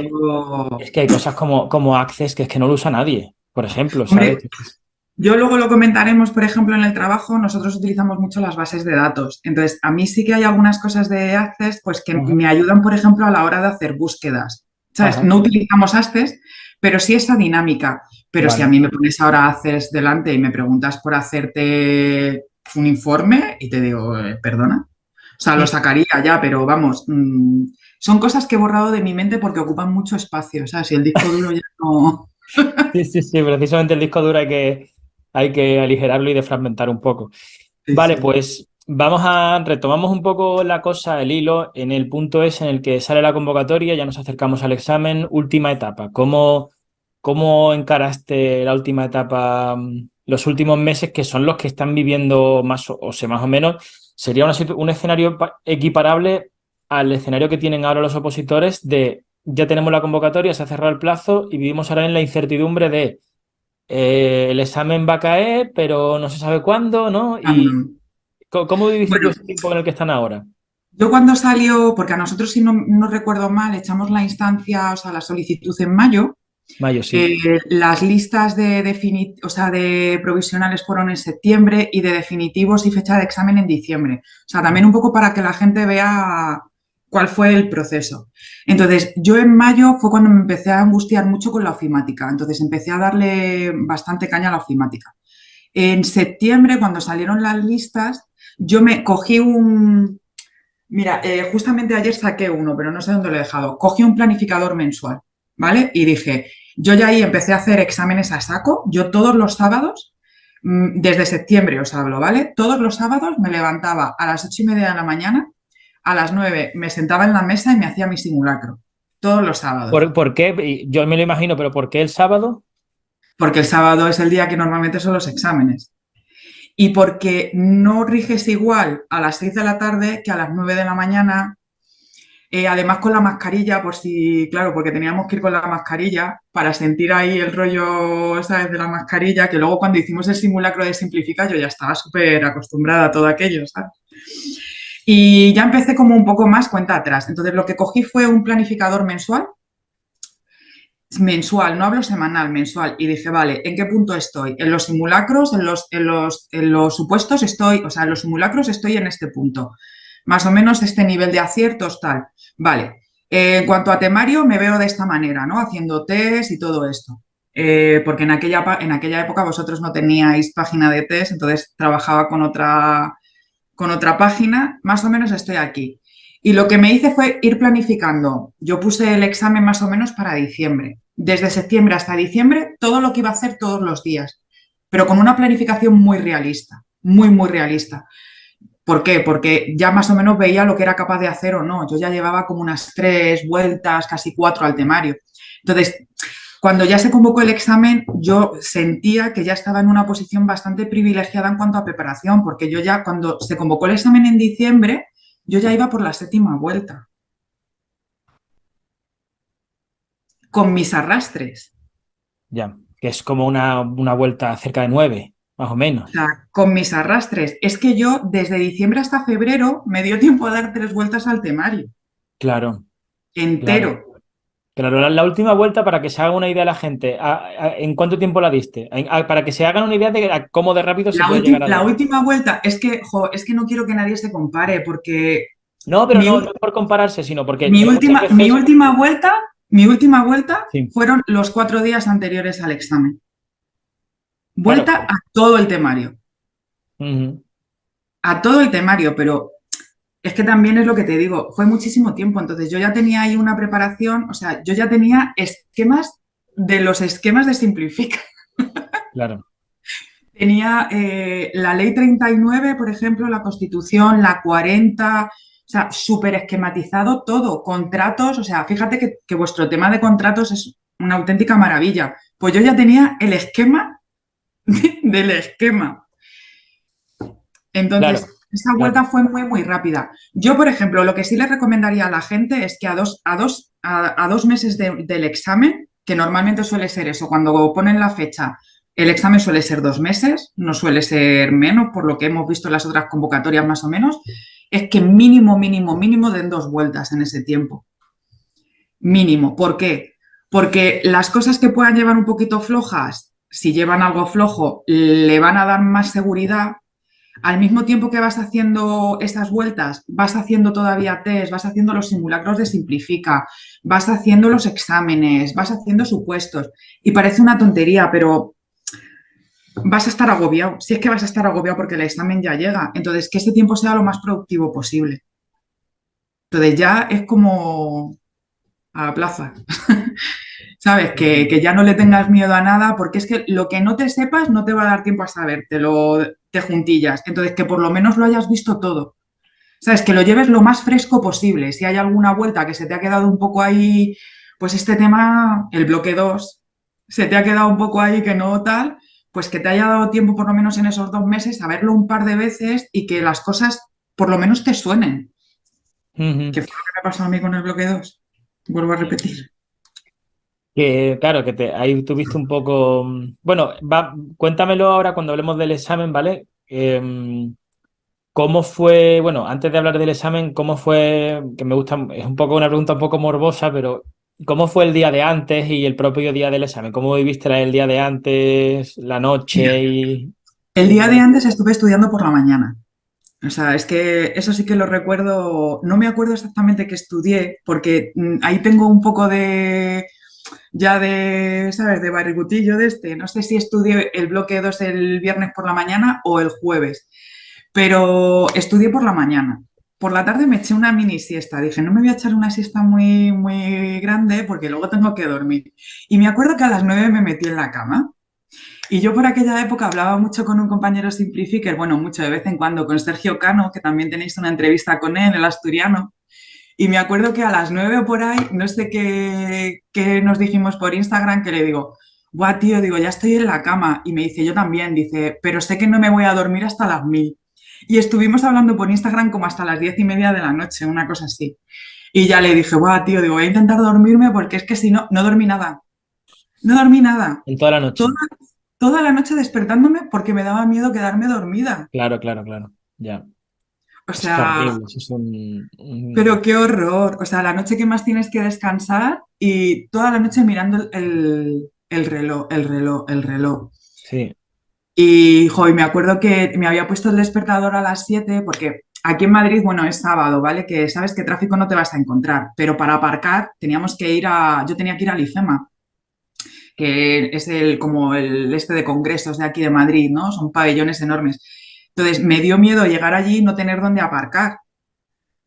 es que hay cosas como Access que es que no lo usa nadie, por ejemplo, ¿sabes? hombre, Yo luego lo comentaremos, por ejemplo, en el trabajo, nosotros utilizamos mucho las bases de datos. Entonces, a mí sí que hay algunas cosas de Access, pues que Ajá, me ayudan, por ejemplo, a la hora de hacer búsquedas. ¿Sabes? ajá, No utilizamos Access, pero sí esa dinámica. Pero si a vale. mí me pones ahora Access delante y me preguntas por hacerte un informe y te digo, perdona. O sea, lo sacaría ya, pero vamos, son cosas que he borrado de mi mente porque ocupan mucho espacio. O sea, si el disco duro ya no. Sí, sí, sí, precisamente el disco duro hay que aligerarlo y defragmentar un poco. Sí, Vale, sí. pues retomamos un poco la cosa, el hilo, en el punto ese en el que sale la convocatoria, ya nos acercamos al examen, última etapa. ¿Cómo encaraste la última etapa, los últimos meses que son los que están viviendo más o sea, más o menos? ¿Sería un escenario equiparable al escenario que tienen ahora los opositores de ya tenemos la convocatoria, se ha cerrado el plazo y vivimos ahora en la incertidumbre de el examen va a caer, pero no se sabe cuándo, ¿no? ¿Y Ando. cómo viviste tú Bueno, ese tiempo en el que están ahora? yo cuando salió, porque a nosotros, si no recuerdo mal, echamos la instancia, o sea, la solicitud en mayo, Mayo, sí. las listas o sea, de provisionales fueron en septiembre y de definitivos y fecha de examen en diciembre. O sea, también un poco para que la gente vea cuál fue el proceso. Entonces, yo en mayo fue cuando me empecé a angustiar mucho con la ofimática. Entonces, empecé a darle bastante caña a la ofimática. En septiembre, cuando salieron las listas, yo me cogí un, mira, justamente ayer saqué uno, pero no sé dónde lo he dejado. Cogí un planificador mensual, ¿vale? Y dije, yo ya ahí empecé a hacer exámenes a saco. Yo todos los sábados, desde septiembre os hablo, ¿vale? Todos los sábados me levantaba a las 8:30 de la mañana, a las 9 me sentaba en la mesa y me hacía mi simulacro. Todos los sábados. ¿Por qué? Yo me lo imagino, pero ¿por qué el sábado? Porque el sábado es el día que normalmente son los exámenes. Y porque no riges igual a las 6 de la tarde que a las 9 de la mañana. Además con la mascarilla, por si, claro, porque teníamos que ir con la mascarilla para sentir ahí el rollo, ¿sabes? De la mascarilla, que luego cuando hicimos el simulacro de Simplifica yo ya estaba súper acostumbrada a todo aquello, ¿sabes? Y ya empecé como un poco más cuenta atrás. Entonces lo que cogí fue un planificador mensual, no hablo semanal, mensual, y dije, vale, ¿en qué punto estoy? En los simulacros, en los supuestos estoy, o sea, en los simulacros estoy en este punto, más o menos este nivel de aciertos, tal. Vale, en cuanto a temario, me veo de esta manera, ¿no? Haciendo test y todo esto. Porque en aquella época vosotros no teníais página de test, entonces trabajaba con otra página, más o menos estoy aquí. Y lo que me hice fue ir planificando. Yo puse el examen más o menos para diciembre. Desde septiembre hasta diciembre, todo lo que iba a hacer todos los días, pero con una planificación muy realista, muy, muy realista. ¿Por qué? Porque ya más o menos veía lo que era capaz de hacer o no. Yo ya llevaba como unas 3 vueltas, casi 4 al temario. Entonces, cuando ya se convocó el examen, yo sentía que ya estaba en una posición bastante privilegiada en cuanto a preparación, porque yo ya cuando se convocó el examen en diciembre, yo ya iba por la séptima vuelta, con mis arrastres. Ya, que es como una vuelta cerca de 9, más o O menos. sea, con mis arrastres. Es que yo desde diciembre hasta febrero me dio tiempo a dar 3 vueltas al temario, Claro, entero. claro. Claro, la última vuelta, para que se haga una idea la gente, ¿en cuánto tiempo la diste? Para que se hagan una idea de cómo de rápido se La, puede ulti- llegar a la dar. última vuelta, es que no quiero que nadie se compare, porque No, pero mi, no, no ul- es por compararse, sino porque mi muchas última, mi veces. última vuelta, mi última vuelta Sí, fueron los 4 días anteriores al examen. claro. Vuelta a todo el temario, Ujú. a todo el temario, pero es que también es lo que te digo, fue muchísimo tiempo, entonces yo ya tenía ahí una preparación, o sea, yo ya tenía esquemas de los esquemas de Simplifica. Claro. Tenía la ley 39, por ejemplo, la Constitución, la 40, o sea, súper esquematizado todo, contratos, o sea, fíjate que vuestro tema de contratos es una auténtica maravilla. Pues yo ya tenía el esquema del esquema. Claro, Entonces, esa claro. vuelta fue muy, muy rápida. Yo, por ejemplo, lo que sí le recomendaría a la gente es que a dos meses del examen, que normalmente suele ser eso, cuando ponen la fecha, el examen suele ser 2 meses, no suele ser menos, por lo que hemos visto en las otras convocatorias más o menos, es que mínimo, mínimo, mínimo den 2 vueltas en ese tiempo. Mínimo. ¿Por qué? Porque las cosas que puedan llevar un poquito flojas, si llevan algo flojo, le van a dar más seguridad. Al mismo tiempo que vas haciendo esas vueltas, vas haciendo todavía test, vas haciendo los simulacros de Simplifica, vas haciendo los exámenes, vas haciendo supuestos. Y parece una tontería, pero vas a estar agobiado. Si es que vas a estar agobiado porque el examen ya llega. Entonces, que ese tiempo sea lo más productivo posible. Entonces, ya es como a la plaza. ¿Sabes? Que ya no le tengas miedo a nada, porque es que lo que no te sepas no te va a dar tiempo a saber, te juntillas. Entonces, que por lo menos lo hayas visto todo. ¿Sabes? Que lo lleves lo más fresco posible. Si hay alguna vuelta que se te ha quedado un poco ahí, pues este tema, el bloque 2 se te ha quedado un poco ahí que no tal, pues que te haya dado tiempo por lo menos en esos 2 meses a verlo un par de veces y que las cosas por lo menos te suenen. Ujú. Que fue lo que me pasó a mí con el bloque 2. Vuelvo a repetir. Que claro, ahí tuviste un poco. Bueno, cuéntamelo ahora cuando hablemos del examen, ¿vale? ¿Cómo fue, bueno, antes de hablar del examen, cómo fue, que me gusta, es un poco una pregunta un poco morbosa, pero ¿cómo fue el día de antes y el propio día del examen? ¿Cómo viviste el día de antes, la Mira, noche y... el día de antes estuve estudiando por la mañana. O sea, es que eso sí que lo recuerdo, no me acuerdo exactamente qué estudié, porque ahí tengo un poco de, ya de, ¿sabes?, de barrigutillo de este. No sé si estudié el bloque 2 el viernes por la mañana o el jueves, pero estudié por la mañana. Por la tarde me eché una mini siesta. Dije, no me voy a echar una siesta muy, muy grande porque luego tengo que dormir. Y me acuerdo que a las 9 me metí en la cama. Y yo por aquella época hablaba mucho con un compañero Simplifiker, bueno, mucho de vez en cuando, con Sergio Cano, que también tenéis una entrevista con él, el asturiano. Y me acuerdo que a las 9 o por ahí, no sé qué nos dijimos por Instagram, que le digo, guau, tío, digo, ya estoy en la cama. Y me dice, yo también, dice, pero sé que no me voy a dormir hasta las 1000. Y estuvimos hablando por Instagram como hasta las 10:30 de la noche, una cosa así. Y ya le dije, guau, tío, digo, voy a intentar dormirme porque es que si no, no dormí nada. No dormí nada. en toda la Toda, noche? toda la noche despertándome porque me daba miedo quedarme dormida. Claro, claro, claro, ya. O Eso es sea, horrible, eso es pero qué horror. O sea, la noche que más tienes que descansar y toda la noche mirando el reloj, el reloj, el reloj. Sí, Y, joder, me acuerdo que me había puesto el despertador a las 7 porque aquí en Madrid, bueno, es sábado, ¿vale? Que sabes que tráfico no te vas a encontrar, pero para aparcar teníamos que ir yo tenía que ir al IFEMA, que es como el este de congresos de aquí de Madrid, ¿no? Son pabellones enormes. Entonces, me dio miedo llegar allí y no tener dónde aparcar,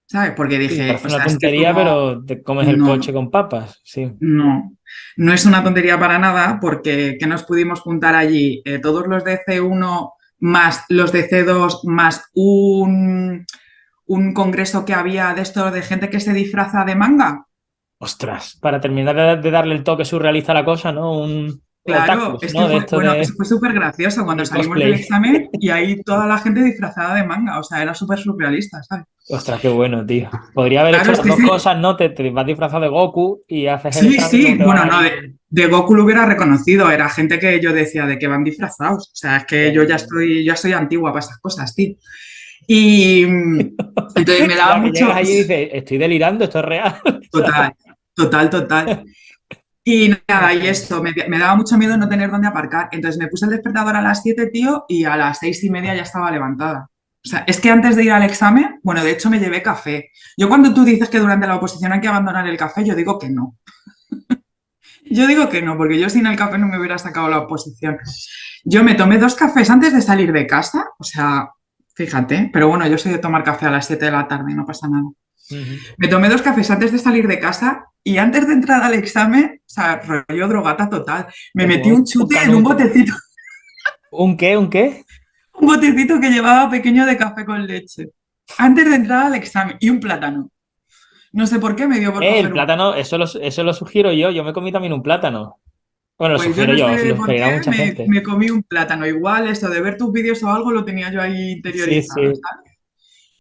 ¿sabes? Porque sí, dije, o parece una sea, es que tontería, como, pero te comes el no, coche con papas, sí. no, no es una tontería para nada, porque que nos pudimos juntar allí todos los de C1 más los de C2 más un congreso que había de esto de gente que se disfraza de manga. Ostras, para terminar de darle el toque surrealista a la cosa, ¿no? Un Claro, otakus, es que ¿no? De fue, esto bueno, eso fue súper gracioso cuando del salimos del cosplay. examen y ahí toda la gente disfrazada de manga, o sea, era súper surrealista, ¿sabes? Ostras, qué bueno, tío. Podría haber Claro, hecho es las que dos sí, cosas, ¿no? Te vas disfrazado de Goku y haces el sí, examen y luego sí, te vas bueno, no, ahí. de Goku lo hubiera reconocido, era gente que yo decía de que van disfrazados, o sea, es que Ya, yo ya, ya. ya soy antigua para esas cosas, tío. Y entonces me daba Ya que llegas mucho, allí y dices, estoy delirando, esto es real. total, total, total. Y nada, y esto, me daba mucho miedo no tener dónde aparcar. Entonces me puse el despertador a las 7 tío, y a las 6:30 ya estaba levantada. O sea, es que antes de ir al examen, bueno, de hecho me llevé café. Yo cuando tú dices que durante la oposición hay que abandonar el café, yo digo que no. Yo digo que no, porque yo sin el café no me hubiera sacado la oposición. Yo me tomé 2 cafés antes de salir de casa, o sea, fíjate, pero bueno, yo soy de tomar café a las 7 de la tarde, no pasa nada. Ujú. Me tomé 2 cafés antes de salir de casa y antes de entrar al examen, o sea, rollo drogata total, me metí Como un un chute en canuto. un ¿Un qué? ¿Un qué? botecito que llevaba pequeño de café con leche, antes de entrar al examen y un plátano. No sé por qué me dio por El coger un... plátano, eso lo sugiero yo. Yo me comí también un plátano. Bueno, lo Pues yo sugiero no yo, sé lo por sugerirá qué mucha gente. me comí un plátano. Igual eso de ver tus vídeos o algo lo tenía yo ahí Sí, interiorizado, sí. ¿sabes?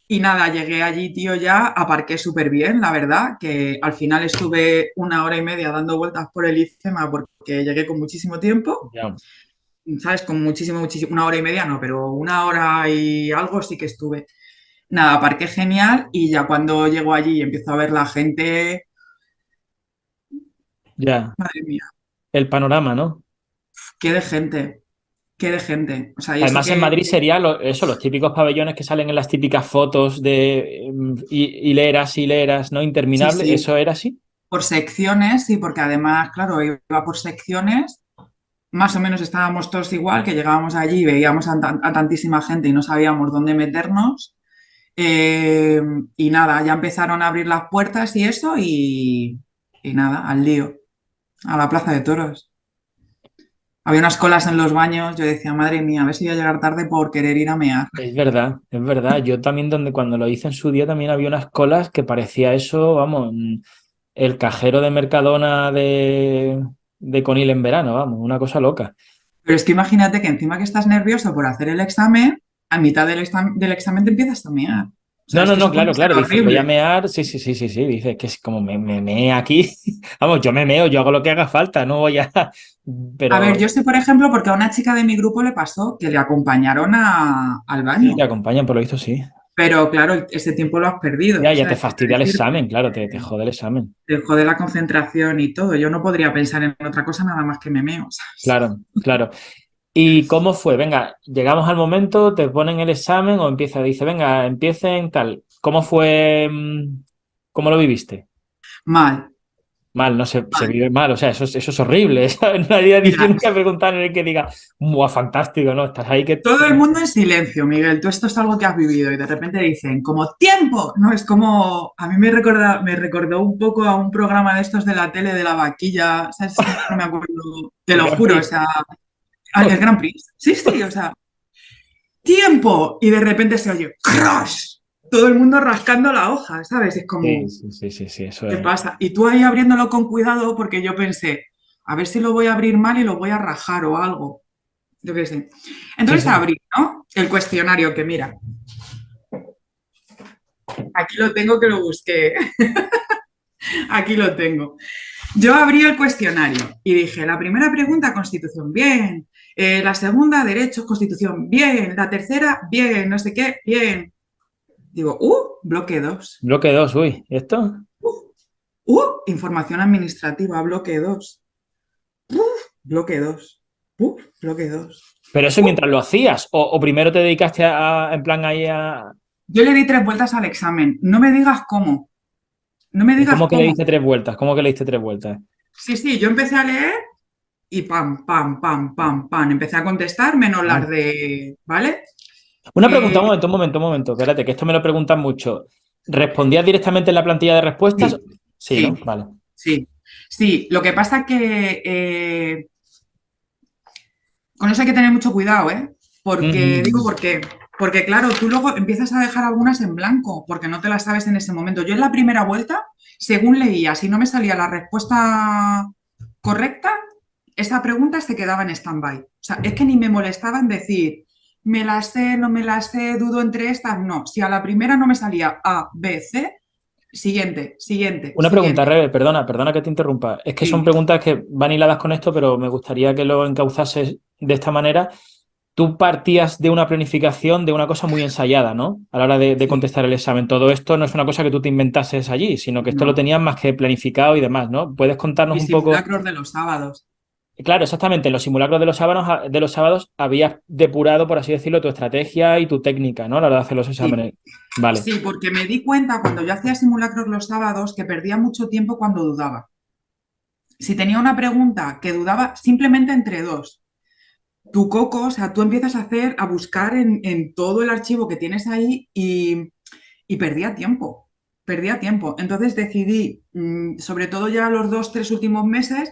Y nada, llegué allí, tío, ya aparqué súper bien, la verdad, que al final estuve 1 hora y media dando vueltas por el IFEMA porque llegué con muchísimo tiempo, Ya. ¿sabes? Con muchísimo, muchísimo, 1 hora y media no, pero 1 hora y algo sí que estuve. Nada, aparqué genial y ya cuando llego allí y empiezo a ver la gente, Ya. madre mía. El panorama, ¿no? Qué de gente, qué de gente. O sea, y eso Además, en que Madrid sería eso, los típicos pabellones que salen en las típicas fotos de hileras, hileras, ¿no? sí, Interminables. sí, ¿Eso era así? por secciones, sí, porque además, claro, iba por secciones. Más o menos estábamos todos igual, que llegábamos allí y veíamos a tantísima gente y no sabíamos dónde meternos. Eh, y nada, ya empezaron a abrir las puertas y eso, y nada, al lío, a la Plaza de Toros. Había unas colas en los baños, yo decía, madre mía, a ver si voy a llegar tarde por querer ir a mear. Es verdad, es verdad. Yo también, cuando lo hice en su día, también había unas colas que parecía eso, vamos, el cajero de Mercadona de Conil en verano, vamos, una cosa loca. Pero es que imagínate que encima que estás nervioso por hacer el examen, a mitad del examen te empiezas a mear. O sea, No, es no, que no, eso puede claro, ser claro, dice, voy a horrible. mear, sí, sí, sí, sí, sí, dice, que es como me meé aquí, vamos, yo me meo, yo hago lo que haga falta, no voy a, A ver, pero yo sé, por ejemplo, porque a una chica de mi grupo le pasó que le acompañaron al sí, te baño. acompañan, por lo visto, sí. Pero claro, ese tiempo lo has perdido, Ya te ¿sabes? Quiero fastidia el decirte, examen, claro, te jode el examen. te jode la concentración y todo. Yo no podría pensar en otra cosa nada más que me meo, ¿sabes? Claro, claro. ¿Y cómo fue? Venga, llegamos al momento, te ponen el examen o empieza, dice, venga, empiecen tal. ¿Cómo fue? ¿Cómo lo viviste? Mal, Mal, no se mal. vive mal, o sea, eso es horrible, ¿sabes? Nadie dice Mira, nunca preguntar en el que diga, ¡buah, fantástico! ¿No? Estás ahí que. todo el mundo en silencio, Miguel. Tú esto es algo que has vivido y de repente dicen, como tiempo, ¿no? Es como, a mí me recordó un poco a un programa de estos de la tele de la vaquilla, ¿sabes? Es que no me acuerdo, te El lo Gran juro, o Prix. sea, el Grand Prix. Sí, sí, o sea, tiempo. Y de repente se oye, ¡crash! Todo el mundo rascando la hoja, ¿sabes? Es Sí, como, sí, sí, sí, sí, eso ¿qué es. pasa? Y tú ahí abriéndolo con cuidado porque yo pensé, a ver si lo voy a abrir mal y lo voy a rajar o algo. Yo qué sé. Sí, Entonces sí. abrí, ¿no? El cuestionario que mira, aquí lo tengo que lo busqué, aquí lo tengo. Yo abrí el cuestionario y dije, la primera pregunta, Constitución, bien. La segunda, Derechos, Constitución, bien. La tercera, bien. No sé qué, bien. Digo, bloque 2. Bloque 2, uy, ¿y esto? Información administrativa, bloque 2. Bloque 2. Bloque 2. Pero eso mientras lo hacías, o primero te dedicaste en plan ahí a. Yo le di 3 vueltas al examen. No me digas cómo. No me digas ¿Cómo que le cómo. diste 3 vueltas? ¿Cómo que le diste 3 vueltas? Sí, sí, yo empecé a leer y pam, pam, pam, pam, pam. Empecé a contestar menos las Ah. de, ¿vale? Una pregunta, Eh, un momento, espérate, que esto me lo preguntan mucho. ¿Respondías directamente en la plantilla de respuestas? sí, Sí, ¿no? sí, Vale. sí, sí. Lo que pasa que con eso hay que tener mucho cuidado, ¿eh? Porque, digo, Mm. ¿por qué? Porque, claro, tú luego empiezas a dejar algunas en blanco, porque no te las sabes en ese momento. Yo en la primera vuelta, según leía, si no me salía la respuesta correcta, esa pregunta se quedaba en stand-by. O sea, es que ni me molestaba en decir, me la sé, no me la sé, dudo entre estas, no. Si a la primera no me salía A, B, C, siguiente, siguiente, Una pregunta, siguiente. Rebe, perdona que te interrumpa. Es que son Sí, preguntas que van hiladas con esto, pero me gustaría que lo encauzases de esta manera. Tú partías de una planificación, de una cosa muy ensayada, ¿no? A la hora de sí, contestar el examen. Todo esto no es una cosa que tú te inventases allí, sino que esto lo no. tenías más que planificado y demás, ¿no? ¿Puedes contarnos Y un poco? simulacros de los sábados. Claro, exactamente. En los simulacros de los sábados habías depurado, por así decirlo, tu estrategia y tu técnica, ¿no? A la hora de hacer los Sí. exámenes. Vale. Sí, porque me di cuenta cuando yo hacía simulacros los sábados que perdía mucho tiempo cuando dudaba. Si tenía una pregunta que dudaba simplemente entre dos, tu coco, o sea, tú empiezas a hacer, a buscar en todo el archivo que tienes ahí y perdía tiempo, perdía tiempo. Entonces decidí, sobre todo ya los 2, 3 últimos meses,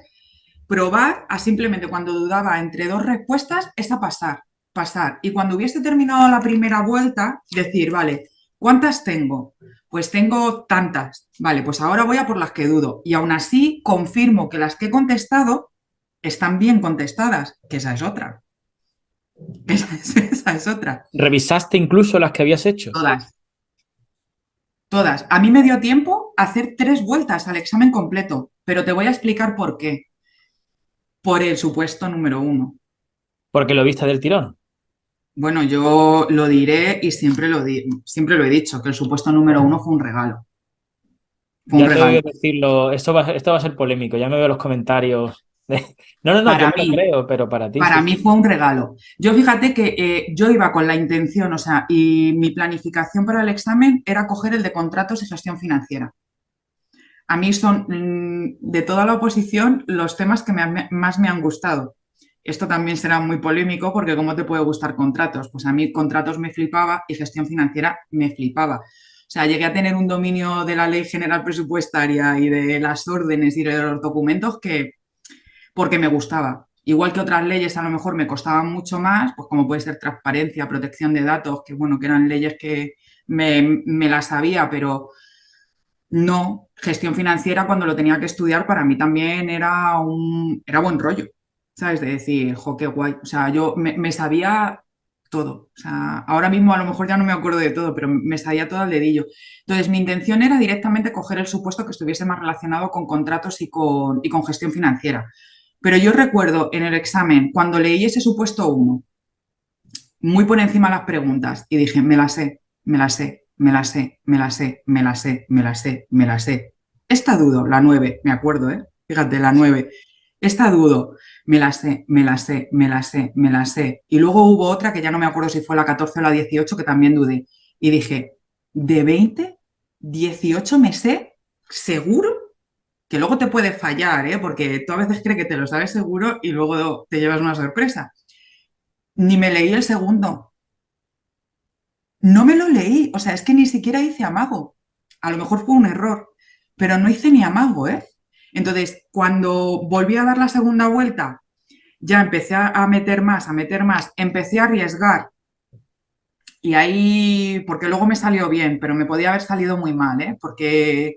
probar a simplemente cuando dudaba entre dos respuestas, es a pasar, pasar. Y cuando hubiese terminado la primera vuelta, decir, vale, ¿cuántas tengo? Pues tengo tantas. Vale, pues ahora voy a por las que dudo. Y aún así confirmo que las que he contestado están bien contestadas, que esa es otra. Esa es otra. ¿Revisaste incluso las que habías hecho? Todas, todas. A mí me dio tiempo a hacer 3 vueltas al examen completo, pero te voy a explicar por qué. Por el supuesto número 1. Porque lo viste del tirón. Bueno, yo lo diré y siempre lo he dicho, que el supuesto número 1 fue un regalo. Fue un Ya te regalo. voy a decirlo, esto va a ser polémico, ya me veo los comentarios. No, yo Para me lo mí, creo, pero para ti para sí. mí fue un regalo. Yo fíjate que yo iba con la intención, o sea, y mi planificación para el examen era coger el de contratos y gestión financiera. A mí son, de toda la oposición, los temas que más me han gustado. Esto también será muy polémico porque ¿cómo te puede gustar contratos? Pues a mí contratos me flipaba y gestión financiera me flipaba. O sea, llegué a tener un dominio de la ley general presupuestaria y de las órdenes y de los documentos que porque me gustaba. Igual que otras leyes a lo mejor me costaban mucho más, pues como puede ser transparencia, protección de datos, que bueno, que eran leyes que me las sabía, pero no, gestión financiera cuando lo tenía que estudiar para mí también era buen rollo, ¿sabes? De decir, jo, qué guay. O sea, yo me sabía todo. O sea, ahora mismo a lo mejor ya no me acuerdo de todo, pero me sabía todo al dedillo. Entonces, mi intención era directamente coger el supuesto que estuviese más relacionado con contratos y con gestión financiera. Pero yo recuerdo en el examen, cuando leí ese supuesto uno, muy por encima las preguntas, y dije, me la sé, me la sé, me la sé, me la sé, me la sé, me la sé, me la sé. Esta dudo, la 9 me acuerdo, ¿eh? Fíjate, la 9. Esta dudo, me la sé, me la sé, me la sé, me la sé. Y luego hubo otra que ya no me acuerdo si fue la 14 o la 18 que también dudé. Y dije, ¿de 20? ¿18 me sé? ¿Seguro? Que luego te puede fallar, ¿eh? Porque tú a veces crees que te lo sabes seguro y luego te llevas una sorpresa. Ni me leí el segundo. No me lo leí, o sea, es que ni siquiera hice amago. A lo mejor fue un error, pero no hice ni amago, ¿eh? Entonces, cuando volví a dar la segunda vuelta, ya empecé a meter más, empecé a arriesgar y ahí, porque luego me salió bien, pero me podía haber salido muy mal, ¿eh? Porque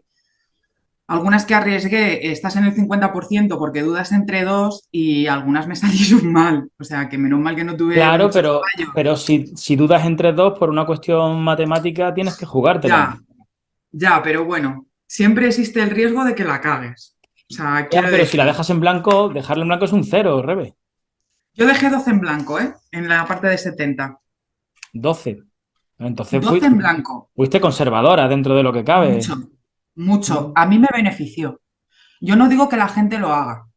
algunas que arriesgué, estás en el 50% porque dudas entre dos y algunas me salieron mal. O sea, que menos mal que no tuve Claro, muchos fallos. pero si dudas entre dos por una cuestión matemática, tienes que jugártela. Ya, ya, pero bueno, siempre existe el riesgo de que la cagues. O sea, Ya, quiero pero si la decir, dejas en blanco, dejarla en blanco es un cero, Rebe. yo dejé 12 en blanco, ¿eh? En la parte de 70. 12. Entonces 12 en blanco, fuiste conservadora dentro de lo que cabe. mucho, mucho. Mm. A mí me benefició. Yo no digo que la gente lo haga.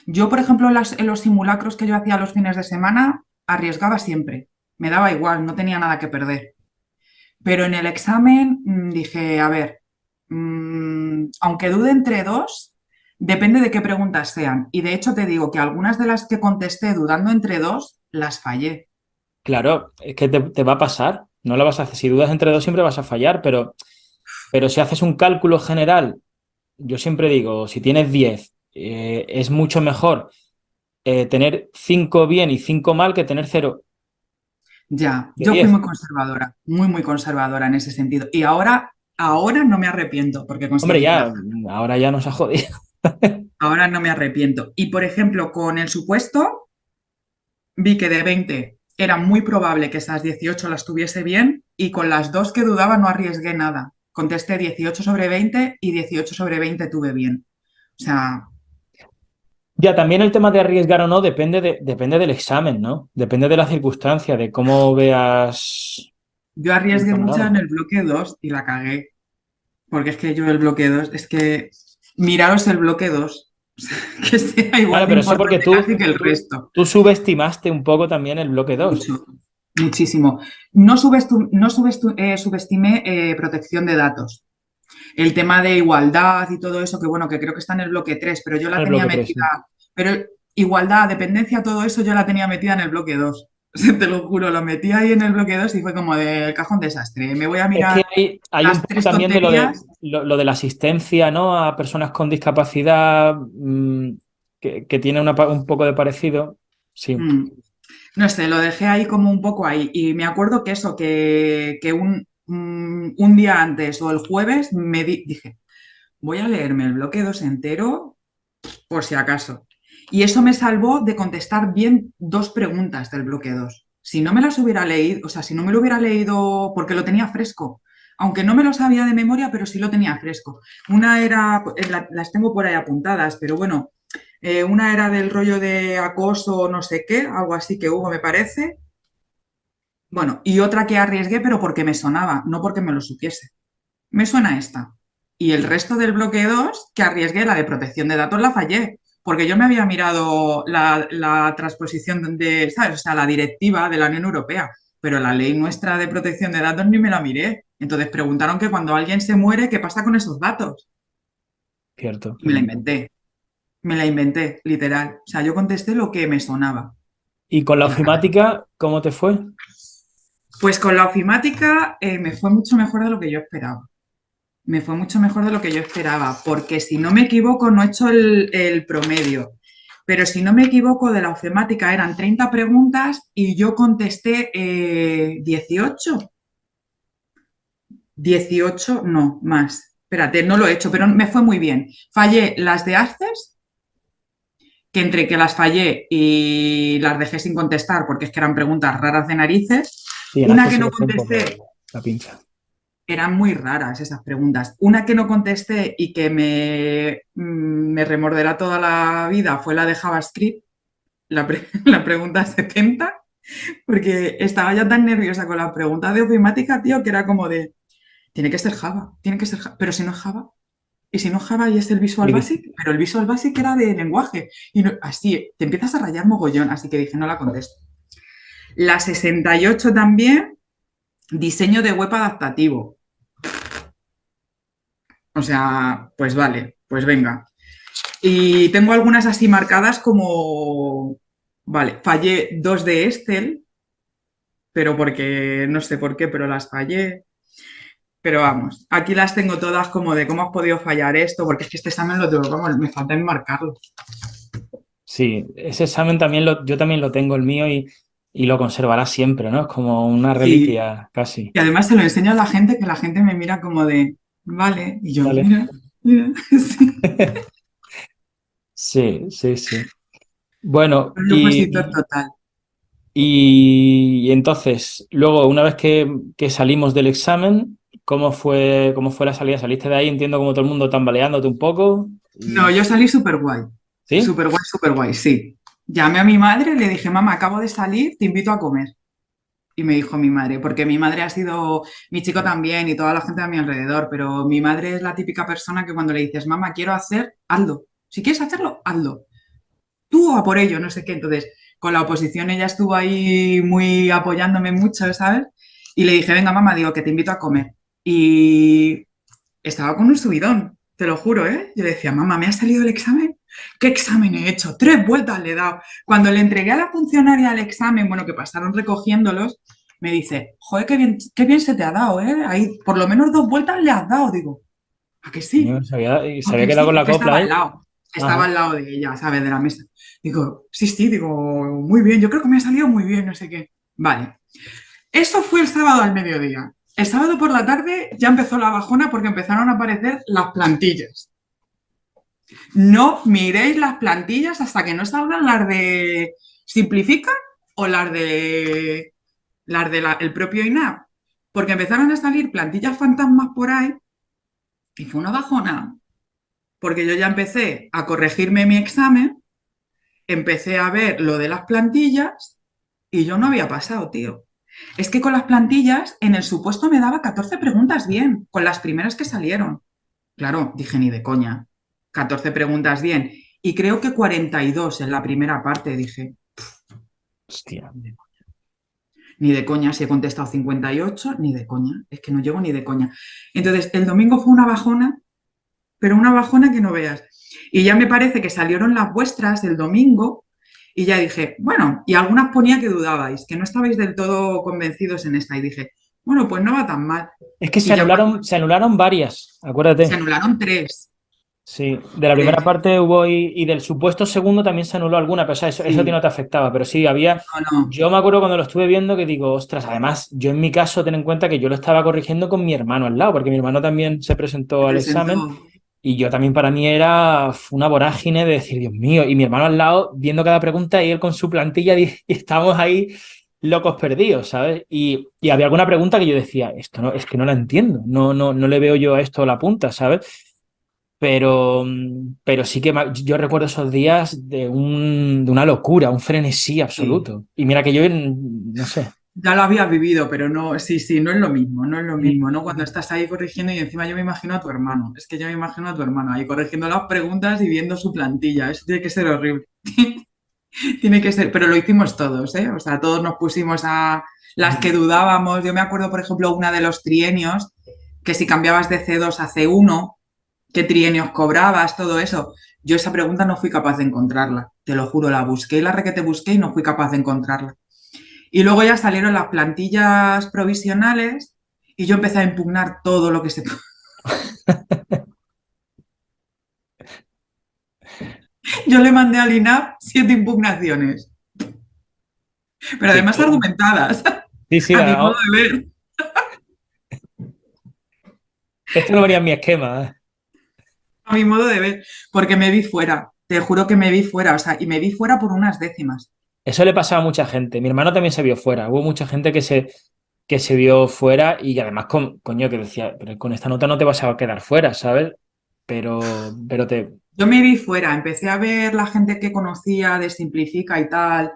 Yo, por ejemplo, en los simulacros que yo hacía los fines de semana, arriesgaba siempre. Me daba igual, no tenía nada que perder. Pero en el examen dije, a ver, aunque dude entre dos, depende de qué preguntas sean. Y de hecho te digo que algunas de las que contesté dudando entre dos, las fallé. Claro, es que te va a pasar. No lo vas a hacer. Si dudas entre dos, siempre vas a fallar, pero si haces un cálculo general, yo siempre digo, si tienes 10, es mucho mejor tener 5 bien y 5 mal que tener cero Ya, de yo fui 10. muy conservadora en ese sentido. Y ahora no me arrepiento, porque Hombre, conseguí ya, plaza. ahora ya nos ha jodido. Ahora no me arrepiento. Y por ejemplo, con el supuesto, vi que de 20 era muy probable que esas 18 las tuviese bien y con las dos que dudaba no arriesgué nada. Contesté 18 sobre 20 y 18 sobre 20 tuve bien. O sea, Ya, también el tema de arriesgar o no depende del examen, ¿no? Depende de la circunstancia, de cómo veas yo el arriesgué mucho en panorama. el bloque 2 y la cagué. Porque es que yo el bloque 2 es que miraros el bloque 2 que sea igual Claro, de pero eso porque importante casi que el resto. tú subestimaste un poco también el bloque 2. Mucho, muchísimo. Subestimé protección de datos. El tema de igualdad y todo eso, que bueno, que creo que está en el bloque 3 pero yo Está la en el tenía bloque 3, sí. metida, pero igualdad, dependencia, todo eso yo la tenía metida en el bloque 2. Te lo juro, lo metí ahí en el bloque 2 y fue como del cajón desastre. Me voy a Es que mirar hay un las poco tres también de tonterías. lo de la asistencia, ¿no? A personas con discapacidad que tiene un poco de parecido. Sí. mm, No sé, lo dejé ahí como un poco ahí. Y me acuerdo que eso, que un día antes o el jueves dije, voy a leerme el bloque 2 entero por si acaso. Y eso me salvó de contestar bien dos preguntas del bloque 2. Si no me las hubiera leído, o sea, si no me lo hubiera leído porque lo tenía fresco, aunque no me lo sabía de memoria, pero sí lo tenía fresco. Una era, las tengo por ahí apuntadas, pero bueno, una era del rollo de acoso, no sé qué, algo así que hubo, me parece. Bueno, y otra que arriesgué, pero porque me sonaba, no porque me lo supiese. Me suena esta. Y el resto del bloque 2 que arriesgué, la de protección de datos, la fallé, porque yo me había mirado la transposición de, ¿sabes? O sea, la directiva de la Unión Europea, pero la ley nuestra de protección de datos ni me la miré. Entonces preguntaron que cuando alguien se muere, ¿qué pasa con esos datos? Cierto. Y me la inventé, literal. O sea, yo contesté lo que me sonaba ¿Y con la en la cabeza. ofimática, cómo te fue? Pues con la ofimática me fue mucho mejor de lo que yo esperaba. Me fue mucho mejor de lo que yo esperaba, porque si no me equivoco, no he hecho el promedio, pero si no me equivoco, de la ofimática eran 30 preguntas y yo contesté 18. 18, no, más. Espérate, no lo he hecho, pero me fue muy bien. Fallé las de Access, que entre que las fallé y las dejé sin contestar, porque es que eran preguntas raras de narices. Sí, en Una Access que se no le fue un contesté. poco la pinza. Eran muy raras esas preguntas. Una que no contesté y que me remorderá toda la vida fue la de JavaScript, la pregunta 70, porque estaba ya tan nerviosa con la pregunta de ofimática, tío, que era como de, tiene que ser Java, tiene que ser Java, pero si no es Java, y si no es Java y es el Visual Basic, pero el Visual Basic era de lenguaje, y así, te empiezas a rayar mogollón, así que dije, no la contesto. La 68 también, diseño de web adaptativo. O sea, pues vale, pues venga. Y tengo algunas así marcadas como, vale, fallé dos de Excel, pero porque no sé por qué, pero las fallé. Pero vamos, aquí las tengo todas como de cómo has podido fallar esto, porque es que este examen lo tengo, vamos, me falta enmarcarlo. Sí, ese examen también yo también lo tengo el mío y lo conservará siempre, ¿no? Es como una Sí, reliquia casi. y además se lo enseño a la gente, que la gente me mira como de, vale, y yo, Vale. mira, mira, sí. Sí, sí, sí. Bueno, Un opositor total. y entonces, luego, una vez que salimos del examen, cómo fue la salida? ¿Saliste de ahí? Entiendo como todo el mundo tambaleándote un poco. No, yo salí ¿Sí? súper guay, sí. Llamé a mi madre, le dije, mamá, acabo de salir, te invito a comer. Y me dijo mi madre, porque mi madre ha sido, mi chico también y toda la gente a mi alrededor, pero mi madre es la típica persona que cuando le dices, mamá, quiero hacer, hazlo. Si quieres hacerlo, hazlo. Tú a por ello, no sé qué. Entonces, con la oposición ella estuvo ahí muy apoyándome mucho, ¿sabes? Y le dije, venga, mamá, digo que te invito a comer. Y estaba con un subidón, te lo juro, ¿eh? Yo le decía, mamá, ¿me ha salido el examen? ¿Qué examen he hecho? 3 vueltas le he dado. Cuando le entregué a la funcionaria el examen, bueno, que pasaron recogiéndolos, me dice, joder, qué bien se te ha dado, ¿eh? Ahí, por lo menos 2 vueltas le has dado. Digo, ¿a que sí? Señor, se ¿A había que quedado sí? con Es la que copla ahí. estaba Ajá. al lado de ella, ¿sabes? De la mesa. Digo, sí, sí, digo, muy bien, yo creo que me ha salido muy bien, no sé qué. Vale. Eso fue el sábado al mediodía. El sábado por la tarde ya empezó la bajona porque empezaron a aparecer las plantillas. No miréis las plantillas hasta que no salgan las de Simplifica o las de el propio INAP, porque empezaron a salir plantillas fantasmas por ahí y fue una bajona, porque yo ya empecé a corregirme mi examen, empecé a ver lo de las plantillas y yo no había pasado, tío. Es que con las plantillas en el supuesto me daba 14 preguntas bien, con las primeras que salieron. Claro, dije ni de coña. 14 preguntas bien. Y creo que 42 en la primera parte, dije. Hostia. Ni de coña, si he contestado 58, ni de coña. Es que no llego ni de coña. Entonces, el domingo fue una bajona, pero una bajona que no veas. Y ya me parece que salieron las vuestras el domingo y ya dije, bueno, y algunas ponía que dudabais, que no estabais del todo convencidos en esta. Y dije, bueno, pues no va tan mal. Es que Y ya cuando se anularon varias, se acuérdate. anularon tres, Sí, de la primera tres. parte hubo y del supuesto segundo también se anuló alguna, pero o sea, eso a ti no Sí, te afectaba, pero sí, había, no, no. yo me acuerdo cuando lo estuve viendo que digo, ostras, además, yo en mi caso ten en cuenta que yo lo estaba corrigiendo con mi hermano al lado, porque mi hermano también se Se presentó al examen presentó. y yo también para mí era una vorágine de decir, Dios mío, y mi hermano al lado viendo cada pregunta y él con su plantilla y estábamos ahí locos perdidos, ¿sabes? Y había alguna pregunta que yo decía, esto no, es que no la entiendo, no le veo yo a esto la punta, ¿sabes? Pero sí que yo recuerdo esos días de una locura, un frenesí Sí. absoluto. Y mira que yo, no sé. ya lo había vivido, pero no, sí, sí, no es lo mismo, no es lo Y mismo, ¿no? Cuando estás ahí corrigiendo y encima yo me imagino a tu hermano, es que yo me imagino a tu hermano ahí corrigiendo las preguntas y viendo su plantilla, eso tiene que ser horrible. Tiene que ser, pero lo hicimos todos, ¿eh? O sea, todos nos pusimos a las que dudábamos. Yo me acuerdo, por ejemplo, una de los trienios, que si cambiabas de C2 a C1, qué trienios cobrabas, todo eso. Yo esa pregunta no fui capaz de encontrarla, te lo juro, la busqué, la requete busqué y no fui capaz de encontrarla. Y luego ya salieron las plantillas provisionales y yo empecé a impugnar todo lo que se... Yo le mandé al INAP 7 impugnaciones, pero sí, además argumentadas, sí, sí, a mi modo de ver. esto no venía en mi esquema. A mi modo de ver, porque me vi fuera, te juro que me vi fuera, o sea, y me vi fuera por unas décimas. Eso le pasaba a mucha gente. Mi hermano también se vio fuera. Hubo mucha gente que se vio fuera y además, coño, que decía, pero con esta nota no te vas a quedar fuera, ¿sabes? Pero te... Yo me vi fuera, empecé a ver la gente que conocía de Simplifica y tal,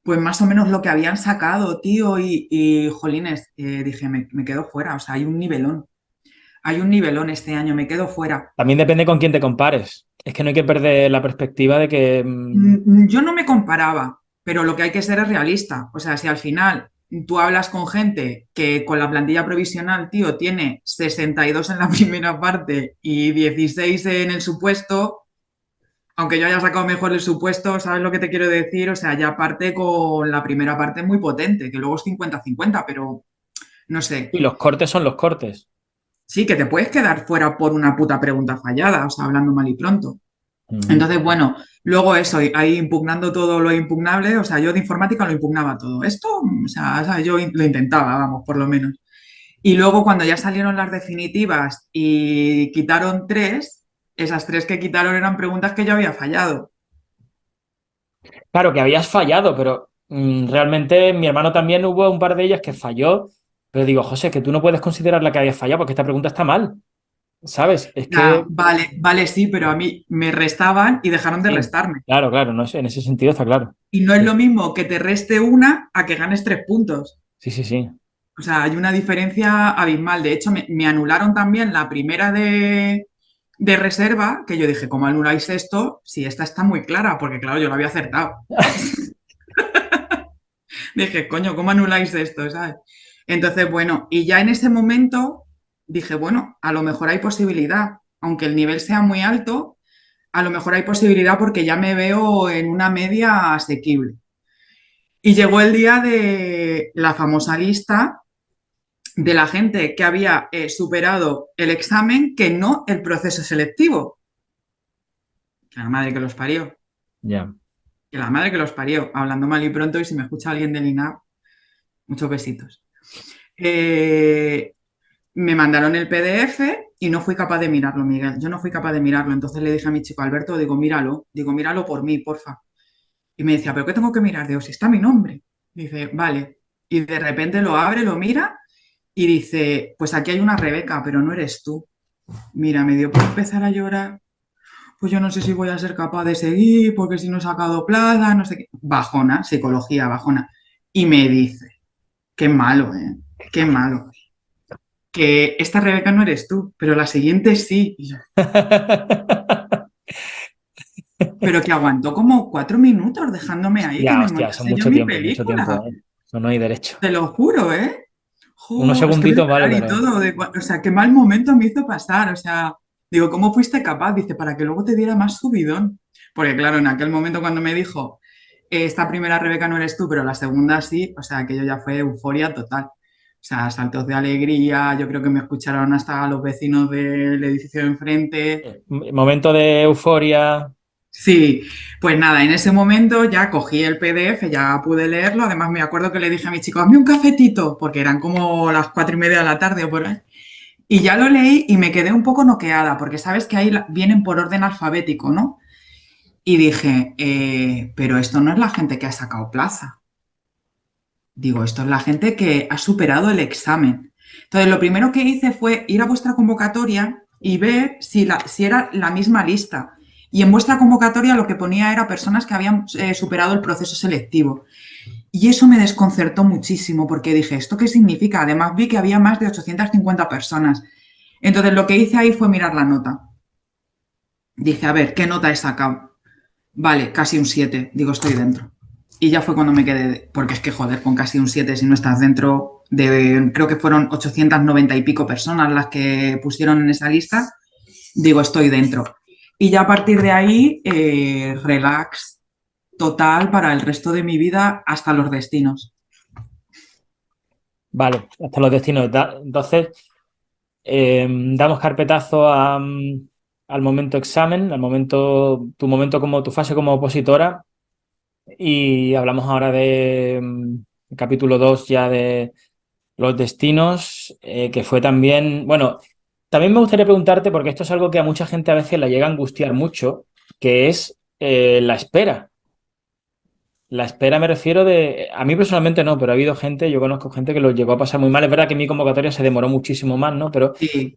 pues más o menos lo que habían sacado, tío, y jolines, dije, me quedo fuera, o sea, hay un nivelón este año, me quedo fuera. También depende con quién te compares. Es que no hay que perder la perspectiva de que... Yo no me comparaba, pero lo que hay que ser es realista. O sea, si al final tú hablas con gente que con la plantilla provisional, tío, tiene 62 en la primera parte y 16 en el supuesto, aunque yo haya sacado mejor el supuesto, ¿sabes lo que te quiero decir? O sea, ya parte con la primera parte muy potente, que luego es 50-50, pero no sé. Y los cortes son los cortes. Sí, que te puedes quedar fuera por una puta pregunta fallada, o sea, hablando mal y pronto. Ujú. Entonces, bueno, luego eso, ahí impugnando todo lo impugnable, o sea, yo de informática lo impugnaba todo. Esto, o sea, yo lo intentaba, vamos, por lo menos. Y luego cuando ya salieron las definitivas y quitaron 3, esas 3 que quitaron eran preguntas que yo había fallado. Claro que habías fallado, pero realmente mi hermano también hubo un par de ellas que falló. Pero digo, José, que tú no puedes considerar la que habías fallado porque esta pregunta está mal, ¿sabes? Es que... Ya, vale, vale, sí, pero a mí me restaban y dejaron de Sí, restarme. claro, claro, no sé, en ese sentido está claro. Y no es lo mismo que te reste una a que ganes 3 puntos. Sí, sí, sí. O sea, hay una diferencia abismal. De hecho, me anularon también la primera de reserva, que yo dije, ¿cómo anuláis esto? Si esta está muy clara, porque claro, yo lo había acertado. Dije, coño, ¿cómo anuláis esto? ¿Sabes? Entonces, bueno, y ya en ese momento dije, bueno, a lo mejor hay posibilidad, aunque el nivel sea muy alto, a lo mejor hay posibilidad porque ya me veo en una media asequible. Y llegó el día de la famosa lista de la gente que había superado el examen que no el proceso selectivo. Que la madre que los parió. Ya. Que la madre que los parió. Hablando mal y pronto, y si me escucha alguien del INAP, muchos besitos. Eh, Me mandaron el PDF y no fui capaz de mirarlo, Miguel. Yo no fui capaz de mirarlo. Entonces le dije a mi chico Alberto, digo, míralo por mí, porfa. Y me decía, ¿pero qué tengo que mirar? Digo, si está mi nombre. Dice, vale. Y de repente lo abre, lo mira y dice, pues aquí hay una Rebeca, pero no eres tú. Mira, me dio por empezar a llorar. Pues yo no sé si voy a ser capaz de seguir, porque si no he sacado plaza, no sé qué. Bajona, psicología, bajona. Y me dice, qué malo, ¿eh? Qué malo. Que esta Rebeca no eres tú, pero la siguiente sí. Y yo, pero que aguantó como 4 minutos dejándome ahí, que Ya, me hostia, son montase yo mi mucho tiempo, película. ¿eh? Eso no hay derecho. Te lo juro, ¿eh? Unos Es que voy a segunditos, vale, llorar y pero... todo. O sea, qué mal momento me hizo pasar. O sea, digo, ¿cómo fuiste capaz? Dice, para que luego te diera más subidón. Porque claro, en aquel momento cuando me dijo, esta primera Rebeca no eres tú, pero la segunda sí, o sea, aquello ya fue euforia total. O sea, saltos de alegría, yo creo que me escucharon hasta los vecinos del edificio de enfrente. Momento de euforia. Sí, pues nada, en ese momento ya cogí el PDF, ya pude leerlo. Además, me acuerdo que le dije a mi chico, hazme un cafetito, porque eran como las 4:30 de la tarde o por ahí. Y ya lo leí y me quedé un poco noqueada, porque sabes que ahí vienen por orden alfabético, ¿no? Y dije, pero esto no es la gente que ha sacado plaza. Digo, esto es la gente que ha superado el examen. Entonces, lo primero que hice fue ir a vuestra convocatoria y ver si era la misma lista. Y en vuestra convocatoria lo que ponía era personas que habían superado el proceso selectivo. Y eso me desconcertó muchísimo porque dije, ¿esto qué significa? Además vi que había más de 850 personas. Entonces lo que hice ahí fue mirar la nota. Dije, a ver, ¿qué nota he sacado? Vale, casi un 7. Digo, estoy dentro. Y ya fue cuando me quedé, porque es que joder, con casi un 7 si no estás dentro creo que fueron 890 y pico personas las que pusieron en esa lista, digo, estoy dentro. Y ya a partir de ahí, relax total para el resto de mi vida hasta los destinos. Vale, hasta los destinos. Entonces, damos carpetazo al momento examen, al momento, tu fase como opositora, y hablamos ahora de capítulo 2 ya de los destinos, que fue también, bueno, también me gustaría preguntarte, porque esto es algo que a mucha gente a veces la llega a angustiar mucho, que es la espera. La espera me refiero de, a mí personalmente no, pero ha habido gente, yo conozco gente que lo llegó a pasar muy mal. Es verdad que mi convocatoria se demoró muchísimo más, ¿no? Sí.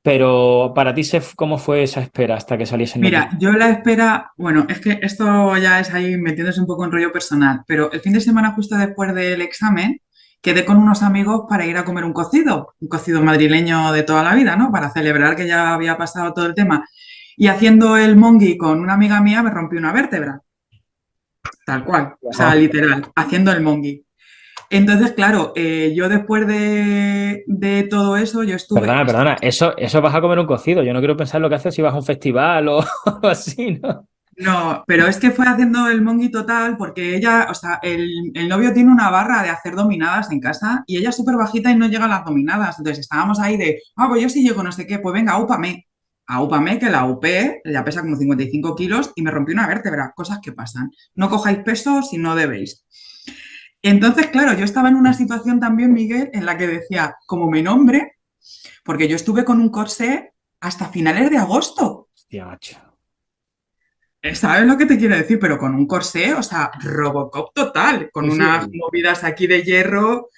Pero para ti, ¿cómo fue esa espera hasta que saliesen Mira, noticias? yo la espera, bueno, es que esto ya es ahí metiéndose un poco en rollo personal, pero el fin de semana justo después del examen quedé con unos amigos para ir a comer un cocido madrileño de toda la vida, ¿no? Para celebrar que ya había pasado todo el tema. Y haciendo el mongi con una amiga mía me rompí una vértebra, tal cual, o sea, Ajá. literal, haciendo el mongi. Entonces, claro, yo después de todo eso, yo estuve, Perdona, o sea, perdona, eso vas a comer un cocido. Yo no quiero pensar lo que haces si vas a un festival o algo así, ¿no? no, pero es que fue haciendo el mongi total porque ella, o sea, el novio tiene una barra de hacer dominadas en casa y ella es súper bajita y no llega a las dominadas. Entonces estábamos ahí de, pues yo sí llego, no sé qué, pues venga, úpame. Úpame, que la upé, ella pesa como 55 kilos y me rompió una vértebra, cosas que pasan. No cojáis peso si no debéis. Entonces, claro, yo estaba en una situación también, Miguel, en la que decía, como mi nombre, porque yo estuve con un corsé hasta finales de agosto. Hostia, macho. ¿Sabes lo que te quiero decir? Pero con un corsé, o sea, Robocop total, con Sí, sí. unas movidas aquí de hierro,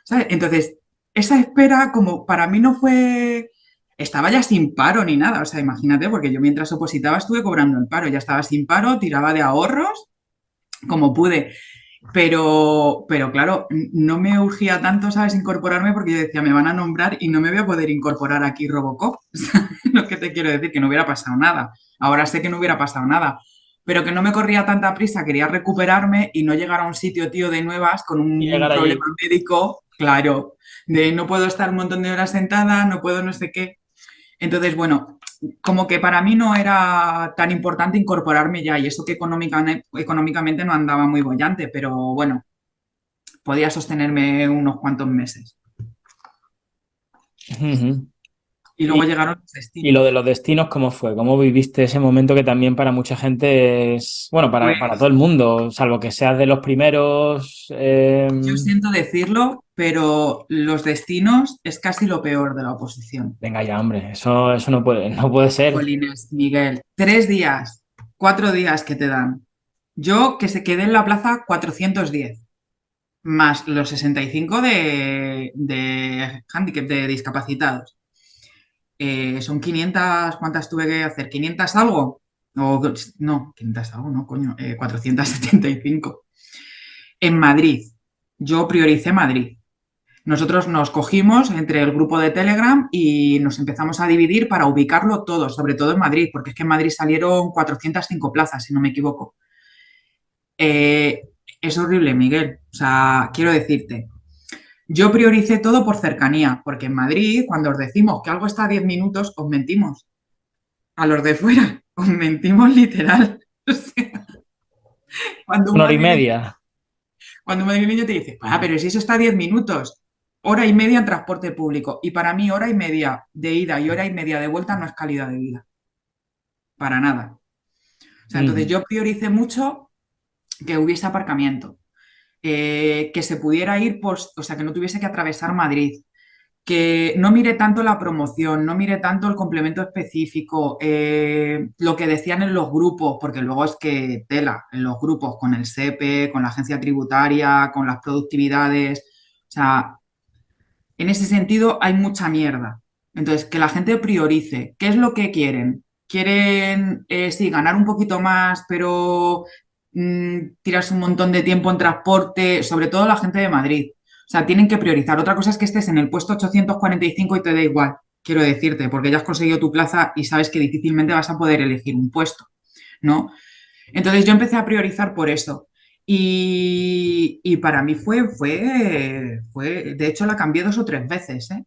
¿sabes? Entonces, esa espera como para mí no fue, estaba ya sin paro ni nada, o sea, imagínate, porque yo mientras opositaba estuve cobrando el paro, ya estaba sin paro, tiraba de ahorros como pude, pero claro, no me urgía tanto, ¿sabes? Incorporarme porque yo decía, me van a nombrar y no me voy a poder incorporar aquí Robocop. Lo que te quiero decir, que no hubiera pasado nada. Ahora sé que no hubiera pasado nada, pero que no me corría tanta prisa, quería recuperarme y no llegar a un sitio, tío, de nuevas con Y un llegar problema allí. médico, claro, de no puedo estar un montón de horas sentada, no puedo no sé qué. Entonces, bueno, como que para mí no era tan importante incorporarme ya, y eso que económicamente no andaba muy bollante, pero bueno, podía sostenerme unos cuantos meses. Ujú. Y luego Y, llegaron los y lo de destinos. los destinos, ¿cómo fue? ¿Cómo viviste ese momento que también para mucha gente es, bueno, para todo Pues el mundo, salvo que seas de los primeros? yo siento decirlo, pero los destinos es casi lo peor de la oposición. Venga ya, hombre, eso no puede ser. Jolines, Miguel, 3 días, 4 días que te dan. Yo que se quedé en la plaza 410 más los 65 de handicap, de discapacitados. Son 500, ¿cuántas tuve que hacer? ¿500 algo? O, no, 500 algo, no, coño, 475. En Madrid, yo prioricé Madrid. Nosotros nos cogimos entre el grupo de Telegram y nos empezamos a dividir para ubicarlo todo, sobre todo en Madrid, porque es que en Madrid salieron 405 plazas, si no me equivoco. Eh, es horrible, Miguel. O sea, quiero decirte, yo prioricé todo por cercanía, porque en Madrid, cuando os decimos que algo está a 10 minutos, os mentimos. A los de fuera, os mentimos literal. O sea, cuando un Una hora y madrileño, media. cuando un madrileño te dice, pero si eso está a 10 minutos, hora y media en transporte público. Y para mí, hora y media de ida y hora y media de vuelta no es calidad de vida, para nada. O sea, entonces Ujú. yo prioricé mucho que hubiese aparcamiento, que se pudiera ir, pues, o sea, que no tuviese que atravesar Madrid, que no mire tanto la promoción, no mire tanto el complemento específico, lo que decían en los grupos, porque luego es que tela, en los grupos con el SEPE, con la agencia tributaria, con las productividades, o sea, en ese sentido hay mucha mierda. Entonces, que la gente priorice, ¿qué es lo que quieren? Quieren, sí, ganar un poquito más, pero tiras un montón de tiempo en transporte, sobre todo la gente de Madrid. O sea, tienen que priorizar. Otra cosa es que estés en el puesto 845 y te da igual, quiero decirte, porque ya has conseguido tu plaza y sabes que difícilmente vas a poder elegir un puesto, ¿no? Entonces yo empecé a priorizar por eso. Y para mí de hecho la cambié 2 o 3 veces, ¿eh?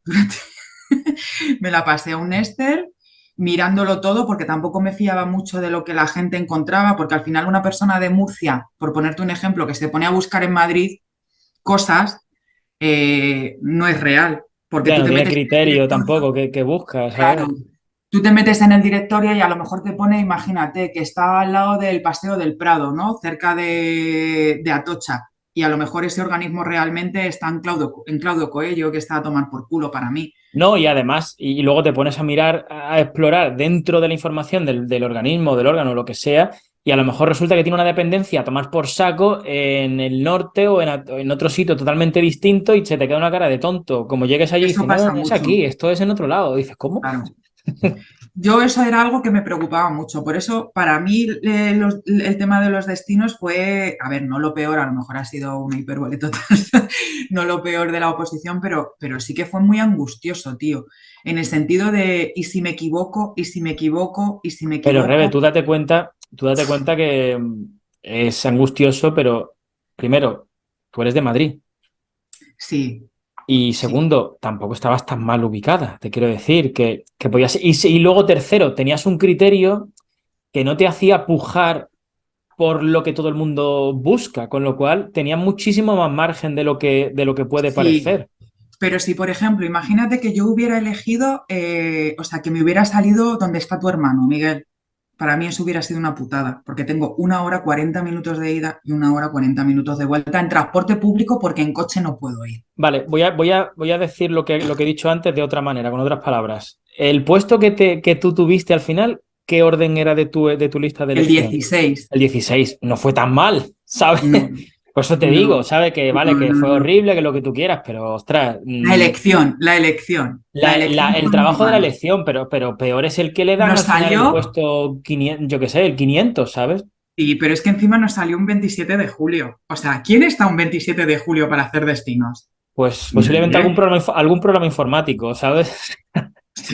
Me la pasé a un Esther mirándolo todo porque tampoco me fiaba mucho de lo que la gente encontraba, porque al final una persona de Murcia, por ponerte un ejemplo, que se pone a buscar en Madrid cosas, no es real, porque Ya tú no te tiene metes en el criterio directorio, tampoco que buscas, claro, ¿sabes? tú te metes en el directorio y a lo mejor te pone, imagínate, que está al lado del Paseo del Prado, ¿no? Cerca de Atocha. Y a lo mejor ese organismo realmente está en Claudio Coello, que está a tomar por culo para mí. No, y además, y luego te pones a mirar, a explorar dentro de la información del organismo, del órgano, lo que sea, y a lo mejor resulta que tiene una dependencia a tomar por saco en el norte o en otro sitio totalmente distinto y se te queda una cara de tonto. Como llegues allí y Eso dices, no, no, pasa no es mucho, aquí, esto es en otro lado. Dices, ¿cómo? claro. Yo eso era algo que me preocupaba mucho, por eso para mí el tema de los destinos fue, a ver, no lo peor, a lo mejor ha sido una hipérbole total, no lo peor de la oposición, pero sí que fue muy angustioso, tío, en el sentido de, ¿y si me equivoco? ¿Y si me equivoco? ¿Y si me Pero Rebe, equivoco? tú date cuenta que es angustioso, pero primero, tú eres de Madrid. Sí, Y sí, segundo, tampoco estabas tan mal ubicada, te quiero decir, que podías... Y luego tercero, tenías un criterio que no te hacía pujar por lo que todo el mundo busca, con lo cual tenía muchísimo más margen de lo que puede sí. parecer. Pero si, por ejemplo, imagínate que yo hubiera elegido, o sea, que me hubiera salido donde está tu hermano, Miguel. Para mí eso hubiera sido una putada, porque tengo 1 hora 40 minutos de ida y 1 hora 40 minutos de vuelta en transporte público porque en coche no puedo ir. Vale, voy a decir lo que he dicho antes de otra manera, con otras palabras. El puesto que tú tuviste al final, ¿qué orden era de tu lista de El elección? 16, El 16 no fue tan mal, ¿sabes? no, Por eso te digo, no, ¿sabes? Que vale, no, que no, fue no. horrible, que lo que tú quieras, pero ostras, La elección el fue muy trabajo de la mala. elección, pero peor es el que le dan Nos al final el salió, puesto 500, yo qué sé, el 500, ¿sabes? sí, pero es que encima nos salió un 27 de julio. O sea, ¿quién está un 27 de julio para hacer destinos? Pues posiblemente algún Nadie. programa, algún programa informático, ¿sabes? O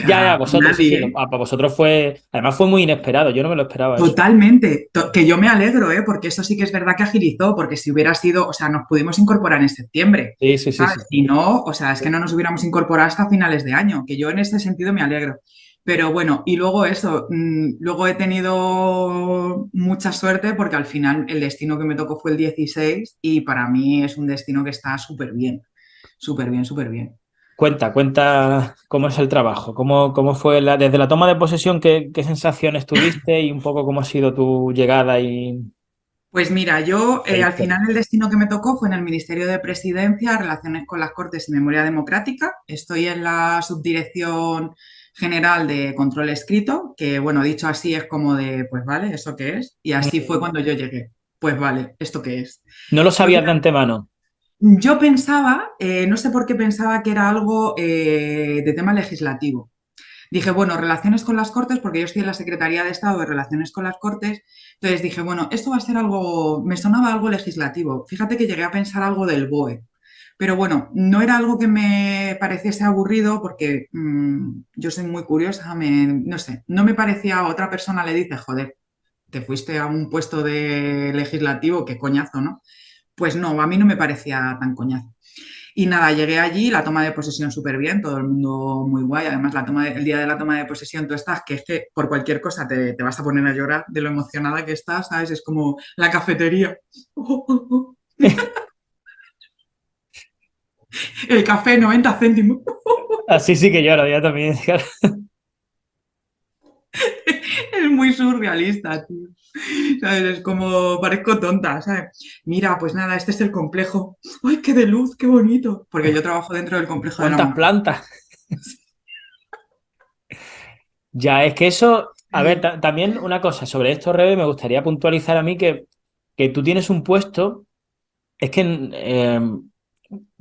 Ya, ya, sea, vosotros, sí, sí, nadie. para vosotros fue, además fue muy inesperado, yo no me lo esperaba eso. Totalmente, que yo me alegro, ¿eh? Porque eso sí que es verdad que agilizó, porque si hubiera sido, o sea, nos pudimos incorporar en septiembre, Sí, sí, sí, sí. ¿sabes? Si no, o sea, es que no nos hubiéramos incorporado hasta finales de año, que yo en ese sentido me alegro. Pero bueno, y luego eso, luego he tenido mucha suerte porque al final el destino que me tocó fue el 16 y para mí es un destino que está súper bien, súper bien, súper bien. Cuenta cómo es el trabajo, cómo fue desde la toma de posesión, qué sensaciones tuviste y un poco cómo ha sido tu llegada y Pues mira, yo al trayectoria. final el destino que me tocó fue en el Ministerio de Presidencia, Relaciones con las Cortes y Memoria Democrática. Estoy en la Subdirección General de Control Escrito, que bueno, dicho así es como de, pues vale, ¿eso qué es? Y así fue cuando yo llegué. Pues vale, ¿esto qué es? No lo Pues sabías de antemano. yo pensaba, no sé por qué pensaba que era algo de tema legislativo. Dije, bueno, relaciones con las Cortes, porque yo estoy en la Secretaría de Estado de Relaciones con las Cortes, entonces dije, bueno, esto va a ser algo, me sonaba algo legislativo. Fíjate que llegué a pensar algo del BOE, pero bueno, no era algo que me pareciese aburrido porque yo soy muy curiosa, no sé, no me parecía a otra persona le dice, joder, te fuiste a un puesto de legislativo, qué coñazo, ¿no? Pues no, a mí no me parecía tan coñazo. Y nada, llegué allí, la toma de posesión súper bien, todo el mundo muy guay. Además, el día de la toma de posesión tú estás, que es que por cualquier cosa te vas a poner a llorar de lo emocionada que estás, ¿sabes? Es como la cafetería. El café 90 céntimos. Así sí que lloro, ya también. Es muy surrealista, tío. ¿Sabes? Es como, parezco tonta, ¿sabes? Mira, pues nada, este es el complejo. ¡Ay, qué de luz, qué bonito! Porque yo trabajo dentro del complejo de la ¿Cuántas Moncloa. plantas? Ya, es que eso, a ver, también una cosa sobre esto, Rebe, me gustaría puntualizar a mí que tú tienes un puesto, es que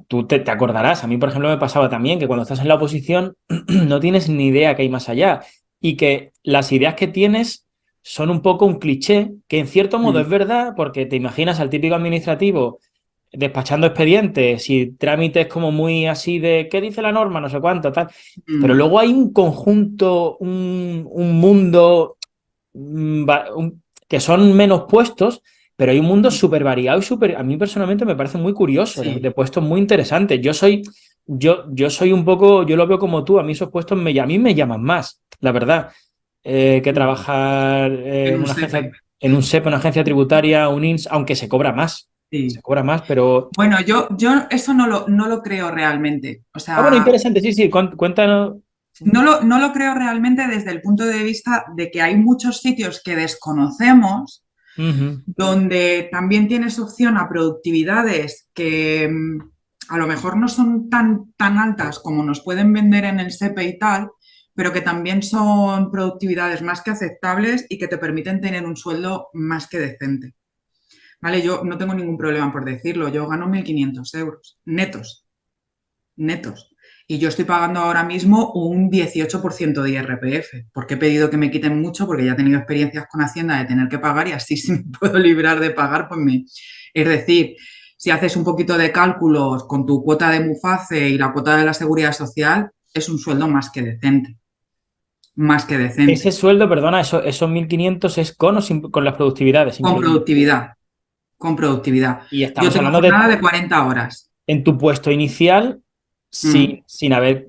tú te acordarás, a mí, por ejemplo, me pasaba también que cuando estás en la oposición no tienes ni idea que hay más allá y que las ideas que tienes son un poco un cliché, que en cierto modo es Mm, verdad, porque te imaginas al típico administrativo despachando expedientes y trámites como muy así de ¿qué dice la norma? No sé cuánto, tal. Pero mm, luego hay un conjunto, un mundo que son menos puestos, pero hay un mundo mm. súper variado y súper, a mí personalmente me parece muy curioso, de Sí. puestos muy interesantes. Yo soy un poco, yo lo veo como tú, a mí esos puestos a mí me llaman más, la verdad, que Mm. trabajar En en un una agencia, SEPE. en un SEP, una agencia tributaria, un INS, aunque se Sí. cobra más, pero... Bueno, yo eso no lo creo realmente. O Ah, bueno, sea, interesante, sí, sí, cuéntanos. no lo creo realmente desde el punto de vista de que hay muchos sitios que desconocemos Ujú. donde también tienes opción a productividades que a lo mejor no son tan altas como nos pueden vender en el SEPE y tal, pero que también son productividades más que aceptables y que te permiten tener un sueldo más que decente. ¿Vale? Yo no tengo ningún problema por decirlo, yo gano 1.500 euros netos, netos. Y yo estoy pagando ahora mismo un 18% de IRPF, porque he pedido que me quiten mucho, porque ya he tenido experiencias con Hacienda de tener que pagar y así si me puedo librar de pagar, pues me... Es decir, si haces un poquito de cálculos con tu cuota de Muface y la cuota de la Seguridad Social, es un sueldo más que decente, más que Ese decente, sueldo, perdona, esos 1.500 es con o sin, con las productividades con incluidas. productividad, con productividad. Y Yo estamos tengo hablando de jornada de 40 horas. en tu puesto inicial Mm,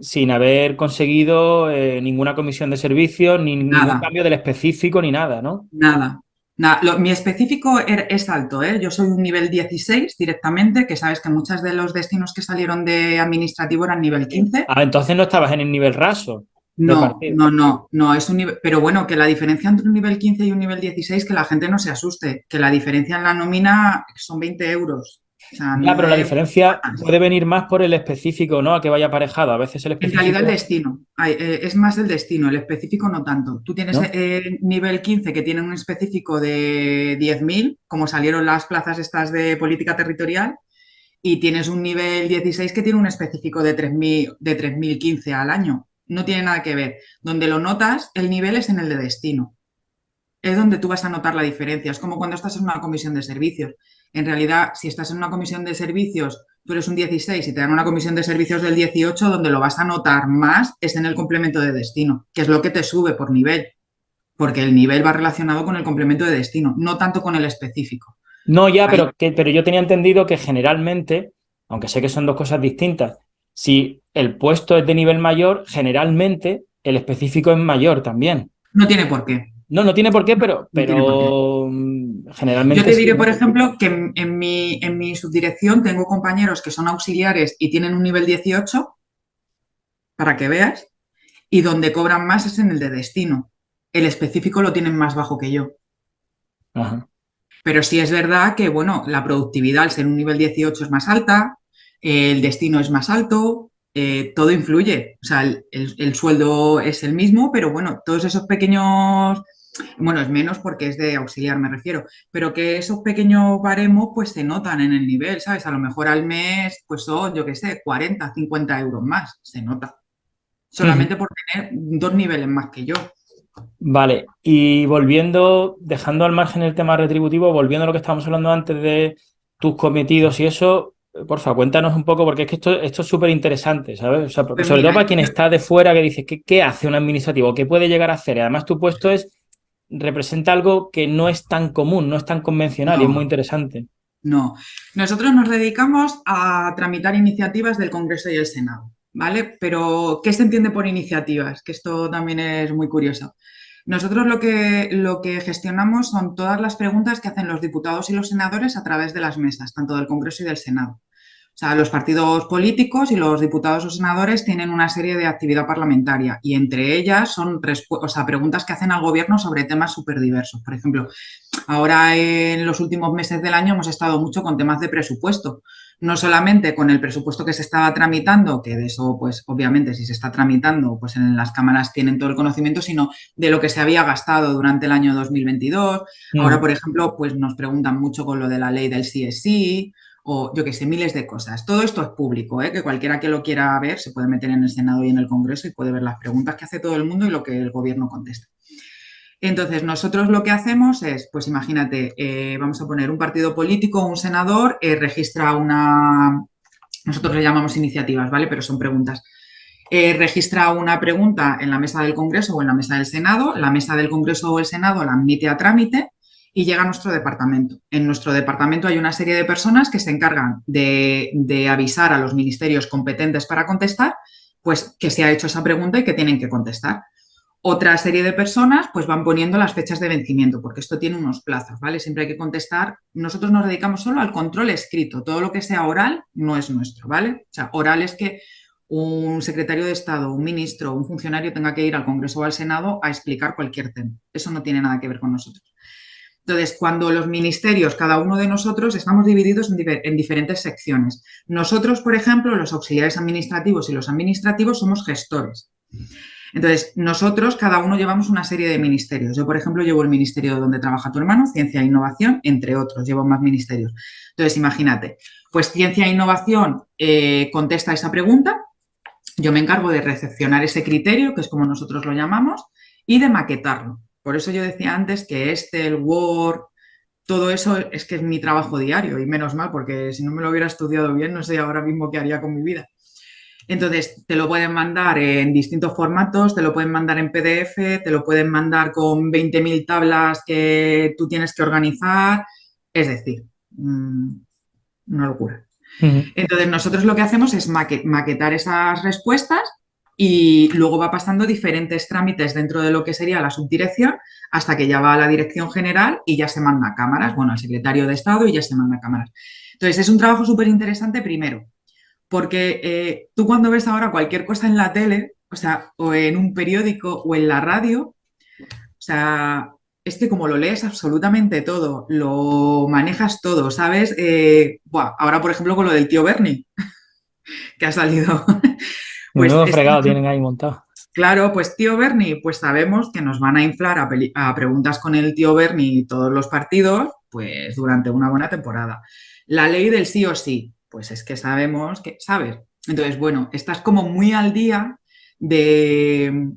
sin haber conseguido ninguna comisión de servicios, ni ningún nada. cambio del específico, ni nada, ¿no? Nada. Nada. Mi específico es alto, ¿eh? Yo soy un nivel 16 directamente, que sabes que muchos de los destinos que salieron de administrativo eran nivel 15. Ah, entonces no estabas en el nivel raso de No, partida. no, no, no, es un nivel, pero bueno, que la diferencia entre un nivel 15 y un nivel 16, que la gente no se asuste, que la diferencia en la nómina son 20 euros, o sea, Ya, no pero la es diferencia más. puede venir más por el específico, ¿no? A que vaya aparejado. A veces el En realidad el específico, destino, es más el destino, el específico no tanto. Tú tienes ¿no? nivel 15 que tienen un específico de 10.000, como salieron las plazas estas de política territorial, y tienes un nivel 16 que tiene un específico de 3.015 al año. No tiene nada que ver. Donde lo notas, el nivel es en el de destino. Es donde tú vas a notar la diferencia. Es como cuando estás en una comisión de servicios. En realidad, si estás en una comisión de servicios, tú eres un 16 y te dan una comisión de servicios del 18, donde lo vas a notar más es en el complemento de destino, que es lo que te sube por nivel, porque el nivel va relacionado con el complemento de destino, no tanto con el específico. No, ya, Ahí, pero yo tenía entendido que generalmente, aunque sé que son dos cosas distintas, si el puesto es de nivel mayor, generalmente el específico es mayor también. no tiene por qué. No, no tiene por qué, pero, No tiene por qué. Yo generalmente te sí, diré, por ¿no? ejemplo, que en mi subdirección tengo compañeros que son auxiliares y tienen un nivel 18, para que veas, y donde cobran más es en el de destino. El específico lo tienen más bajo que yo. Ajá. Pero sí es verdad que, bueno, la productividad al ser un nivel 18 es más alta, el destino es más alto, todo influye. O sea, el sueldo es el mismo, pero bueno, todos esos pequeños, bueno, es menos porque es de auxiliar, me refiero, pero que esos pequeños baremos pues se notan en el nivel, ¿sabes? A lo mejor al mes pues son, yo qué sé, 40, 50 euros más, se nota. Ujú. Solamente por tener 2 niveles más que yo. Vale, y volviendo, dejando al margen el tema retributivo, volviendo a lo que estábamos hablando antes de tus cometidos y eso, porfa, cuéntanos un poco, porque es que esto es súper interesante, ¿sabes? O sea, Pues sobre todo mira, para quien está de fuera que dice, ¿qué hace un administrativo? ¿Qué puede llegar a hacer? Y además tu puesto representa algo que no es tan común, no es tan convencional y es muy no, interesante. no. Nosotros nos dedicamos a tramitar iniciativas del Congreso y el Senado, ¿vale? Pero, ¿qué se entiende por iniciativas? Que esto también es muy curioso. Nosotros lo que gestionamos son todas las preguntas que hacen los diputados y los senadores a través de las mesas, tanto del Congreso y del Senado. O sea, los partidos políticos y los diputados o senadores tienen una serie de actividad parlamentaria y entre ellas son preguntas que hacen al gobierno sobre temas súper diversos. Por ejemplo, ahora en los últimos meses del año hemos estado mucho con temas de presupuesto, no solamente con el presupuesto que se estaba tramitando, que de eso, pues obviamente si se está tramitando, pues en las cámaras tienen todo el conocimiento, sino de lo que se había gastado durante el año 2022. Ahora, Mm. por ejemplo, pues nos preguntan mucho con lo de la ley del CSI o yo qué sé, miles de cosas. Todo esto es público, ¿eh? Que cualquiera que lo quiera ver se puede meter en el Senado y en el Congreso y puede ver las preguntas que hace todo el mundo y lo que el gobierno contesta. Entonces, nosotros lo que hacemos es, pues imagínate, vamos a poner un partido político, un senador, registra una, nosotros le llamamos iniciativas, ¿vale? Pero son preguntas. Registra una pregunta en la mesa del Congreso o en la mesa del Senado, la mesa del Congreso o el Senado la admite a trámite y llega a nuestro departamento. En nuestro departamento hay una serie de personas que se encargan de avisar a los ministerios competentes para contestar, pues que se ha hecho esa pregunta y que tienen que contestar. Otra serie de personas pues van poniendo las fechas de vencimiento, porque esto tiene unos plazos, ¿vale? Siempre hay que contestar. Nosotros nos dedicamos solo al control escrito. Todo lo que sea oral no es nuestro, ¿vale? O sea, oral es que un secretario de Estado, un ministro, un funcionario tenga que ir al Congreso o al Senado a explicar cualquier tema. Eso no tiene nada que ver con nosotros. Entonces, cuando los ministerios, cada uno de nosotros, estamos divididos en diferentes secciones. Nosotros, por ejemplo, los auxiliares administrativos y los administrativos somos gestores. Entonces, nosotros, cada uno llevamos una serie de ministerios. Yo, por ejemplo, llevo el ministerio donde trabaja tu hermano, Ciencia e Innovación, entre otros, llevo más ministerios. Entonces, imagínate, pues Ciencia e Innovación contesta esa pregunta, yo me encargo de recepcionar ese criterio, que es como nosotros lo llamamos, y de maquetarlo. Por eso yo decía antes que el Word, todo eso es que es mi trabajo diario, y menos mal, porque si no me lo hubiera estudiado bien, no sé ahora mismo qué haría con mi vida. Entonces, te lo pueden mandar en distintos formatos, te lo pueden mandar en PDF, te lo pueden mandar con 20.000 tablas que tú tienes que organizar. Es decir, una locura. Entonces, nosotros lo que hacemos es maquetar esas respuestas y luego va pasando diferentes trámites dentro de lo que sería la subdirección hasta que ya va a la dirección general y ya se manda a cámaras, bueno, al secretario de Estado y ya se manda a cámaras. Entonces, es un trabajo súper interesante primero, porque tú cuando ves ahora cualquier cosa en la tele, o sea, o en un periódico o en la radio, o sea, es que como lo lees absolutamente todo, lo manejas todo, ¿sabes? Ahora, por ejemplo, con lo del tío Bernie, que ha salido. Pues Menudo fregado tienen ahí montado. claro, pues tío Bernie, pues sabemos que nos van a inflar a preguntas con el tío Bernie todos los partidos, pues durante una buena temporada. La ley del sí o sí, pues es que sabemos que, ¿sabes? Entonces, bueno, estás como muy al día de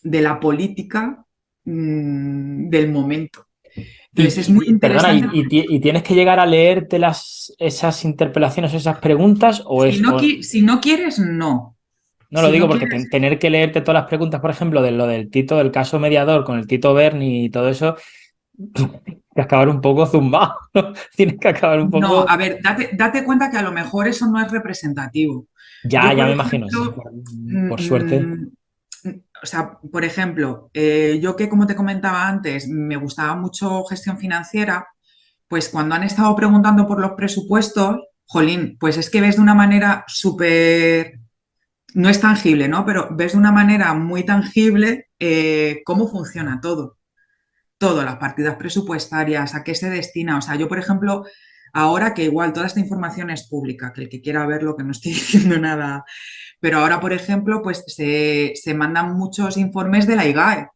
la política del momento. Entonces, es muy Perdona, interesante. ¿y tienes que llegar a leerte esas interpelaciones, esas preguntas? Si no quieres, no. No lo Si digo no porque quieres, tener que leerte todas las preguntas, por ejemplo, de lo del Tito, del caso mediador con el Tito Berni y todo eso, tienes que acabar un poco zumbado. Tienes que acabar un no, poco. a ver, date cuenta que a lo mejor eso no es representativo. Ya, Yo, ya por me imagino, sí. ejemplo, Por suerte. o sea, por ejemplo, yo que como te comentaba antes, me gustaba mucho gestión financiera, pues cuando han estado preguntando por los presupuestos, jolín, pues es que ves de una manera súper, no es tangible, ¿no? Pero ves de una manera muy tangible cómo funciona todo. Todo, las partidas presupuestarias, a qué se destina. O sea, yo, por ejemplo, ahora que igual toda esta información es pública, que el que quiera verlo, que no estoy diciendo nada, pero ahora, por ejemplo, pues se mandan muchos informes de la IGAE.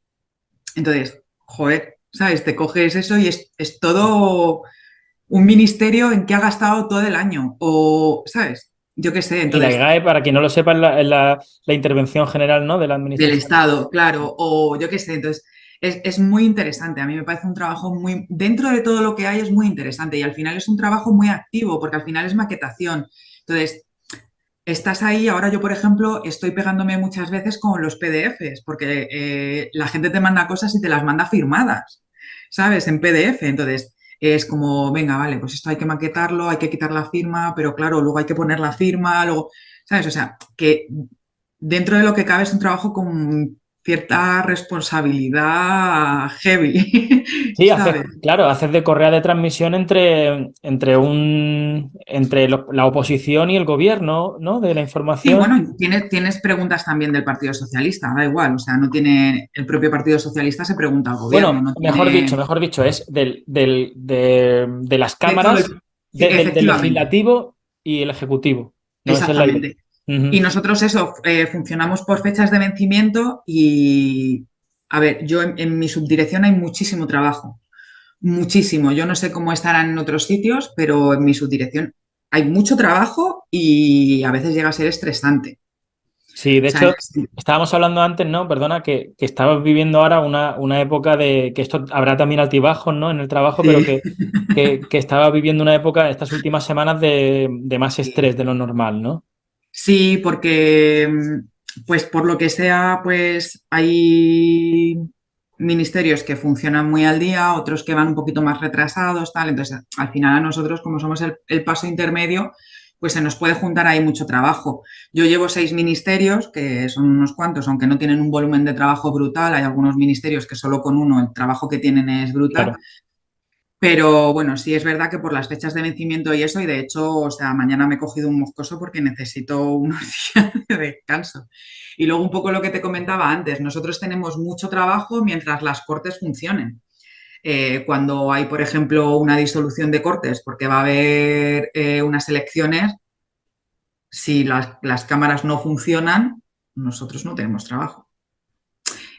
Entonces, joder, ¿sabes? Te coges eso y es todo un ministerio en que ha gastado todo el año. O, ¿sabes? Yo qué sé, Y la entonces, IGAE, para quien no lo sepa, es la intervención general, ¿no?, de la del administración. Estado, claro, o yo qué sé, entonces es muy interesante, a mí me parece un trabajo muy, dentro de todo lo que hay es muy interesante y al final es un trabajo muy activo porque al final es maquetación, entonces estás ahí, ahora yo por ejemplo estoy pegándome muchas veces con los PDFs porque la gente te manda cosas y te las manda firmadas, ¿sabes? En PDF, entonces es como, venga, vale, pues esto hay que maquetarlo, hay que quitar la firma, pero claro, luego hay que poner la firma, luego, ¿sabes? O sea, que dentro de lo que cabe es un trabajo con cierta responsabilidad heavy, Sí, ¿sabes? claro, haces de correa de transmisión entre la oposición y el gobierno, ¿no?, de la Sí, información. bueno, tienes preguntas también del Partido Socialista, da igual, o sea, no tiene, el propio Partido Socialista se pregunta al gobierno, Bueno, no tiene mejor dicho, es de las de todo cámaras, sí, del efectivamente, legislativo y el ejecutivo. No, esa es la idea. exactamente. Y Ujú. nosotros eso, funcionamos por fechas de vencimiento y, a ver, yo en mi subdirección hay muchísimo trabajo. Muchísimo. Yo no sé cómo estarán en otros sitios, pero en mi subdirección hay mucho trabajo y a veces llega a ser estresante. Sí, de O sea, en hecho, ese- estábamos hablando antes, ¿no? Perdona, que estabas viviendo ahora una época de que esto habrá también altibajos, ¿no? En el trabajo, pero sí. que estabas viviendo una época, estas últimas semanas, de más estrés de lo normal, ¿no? Sí, porque, pues por lo que sea, pues hay ministerios que funcionan muy al día, otros que van un poquito más retrasados, tal. Entonces, al final a nosotros, como somos el paso intermedio, pues se nos puede juntar ahí mucho trabajo. Yo llevo 6 ministerios, que son unos cuantos, aunque no tienen un volumen de trabajo brutal. Hay algunos ministerios que solo con uno el trabajo que tienen es brutal. Claro. Pero bueno, sí es verdad que por las fechas de vencimiento y eso, y de hecho, o sea, mañana me he cogido un moscoso porque necesito unos días de descanso. Y luego un poco lo que te comentaba antes, nosotros tenemos mucho trabajo mientras las cortes funcionen. Cuando hay, por ejemplo, una disolución de cortes, porque va a haber unas elecciones, si las cámaras no funcionan, nosotros no tenemos trabajo.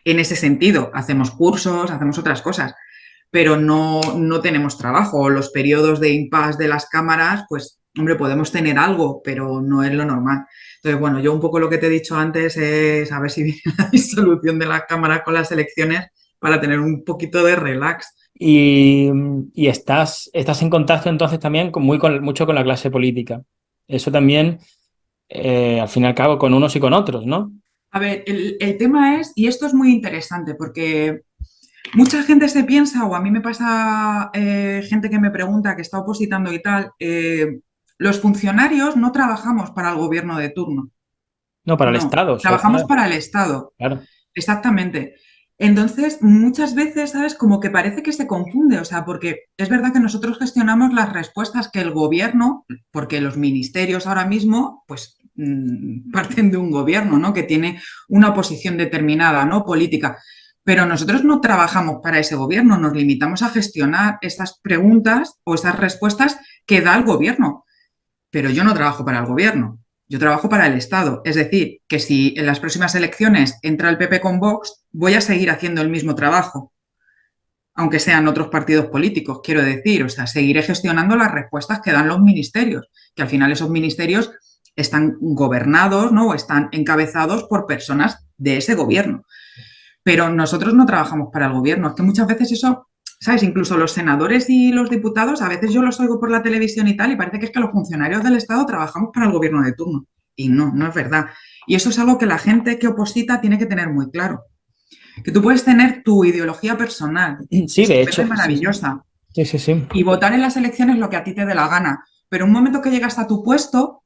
En ese sentido, hacemos cursos, hacemos otras cosas, pero no tenemos trabajo. Los periodos de impasse de las cámaras, pues, hombre, podemos tener algo, pero no es lo normal. Entonces, bueno, yo un poco lo que te he dicho antes es a ver si viene la disolución de las cámaras con las elecciones para tener un poquito de relax. Y, y estás en contacto entonces también mucho con la clase política. Eso también, al fin y al cabo, con unos y con otros, ¿no? A ver, el tema es, y esto es muy interesante, porque mucha gente se piensa, o a mí me pasa gente que me pregunta, que está opositando y tal, los funcionarios no trabajamos para el gobierno de turno. No, para el No, Estado, trabajamos para el Estado, claro. exactamente. Entonces, muchas veces, ¿sabes? Como que parece que se confunde, o sea, porque es verdad que nosotros gestionamos las respuestas que el gobierno, porque los ministerios ahora mismo, pues, parten de un gobierno, ¿no? Que tiene una posición determinada, ¿no? Política. Pero nosotros no trabajamos para ese gobierno, nos limitamos a gestionar esas preguntas o esas respuestas que da el gobierno, pero yo no trabajo para el gobierno, yo trabajo para el Estado. Es decir, que si en las próximas elecciones entra el PP con Vox, voy a seguir haciendo el mismo trabajo, aunque sean otros partidos políticos, quiero decir, o sea, seguiré gestionando las respuestas que dan los ministerios, que al final esos ministerios están gobernados, ¿no? O están encabezados por personas de ese gobierno. Pero nosotros no trabajamos para el gobierno. Es que muchas veces eso, ¿sabes? Incluso los senadores y los diputados, a veces yo los oigo por la televisión y tal, y parece que es que los funcionarios del Estado trabajamos para el gobierno de turno. Y no es verdad. Y eso es algo que la gente que oposita tiene que tener muy claro. Que tú puedes tener tu ideología personal, Sí, de estupenda y hecho, sí, sí. maravillosa, Sí, sí, sí. y votar en las elecciones lo que a ti te dé la gana. Pero un momento que llegas a tu puesto,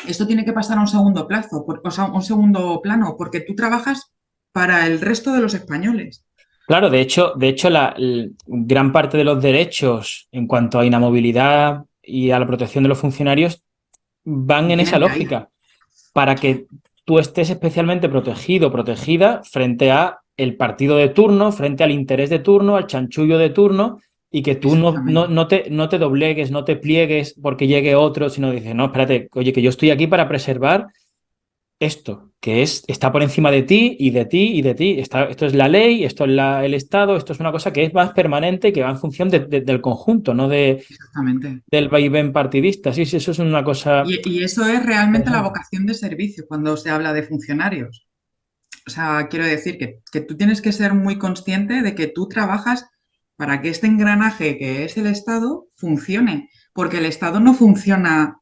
esto tiene que pasar a un segundo plazo, o sea, un segundo plano, porque tú trabajas para el resto de los españoles. Claro, de hecho gran parte de los derechos en cuanto a inamovilidad y a la protección de los funcionarios van en esa Vienen de ahí. lógica, para que tú estés especialmente protegido, protegida frente a el partido de turno, frente al interés de turno, al chanchullo de turno, y que tú Exactamente. no te doblegues, no te pliegues porque llegue otro, sino dices, no, espérate, oye, que yo estoy aquí para preservar esto, está por encima de ti y de ti y de ti. Esto es la ley, esto es el Estado, esto es una cosa que es más permanente y que va en función del conjunto, no Exactamente. del vaivén partidista. Sí, sí, eso es una cosa Y eso es realmente la interesante. vocación de servicio cuando se habla de funcionarios. O sea, quiero decir que tú tienes que ser muy consciente de que tú trabajas para que este engranaje que es el Estado funcione, porque el Estado no funciona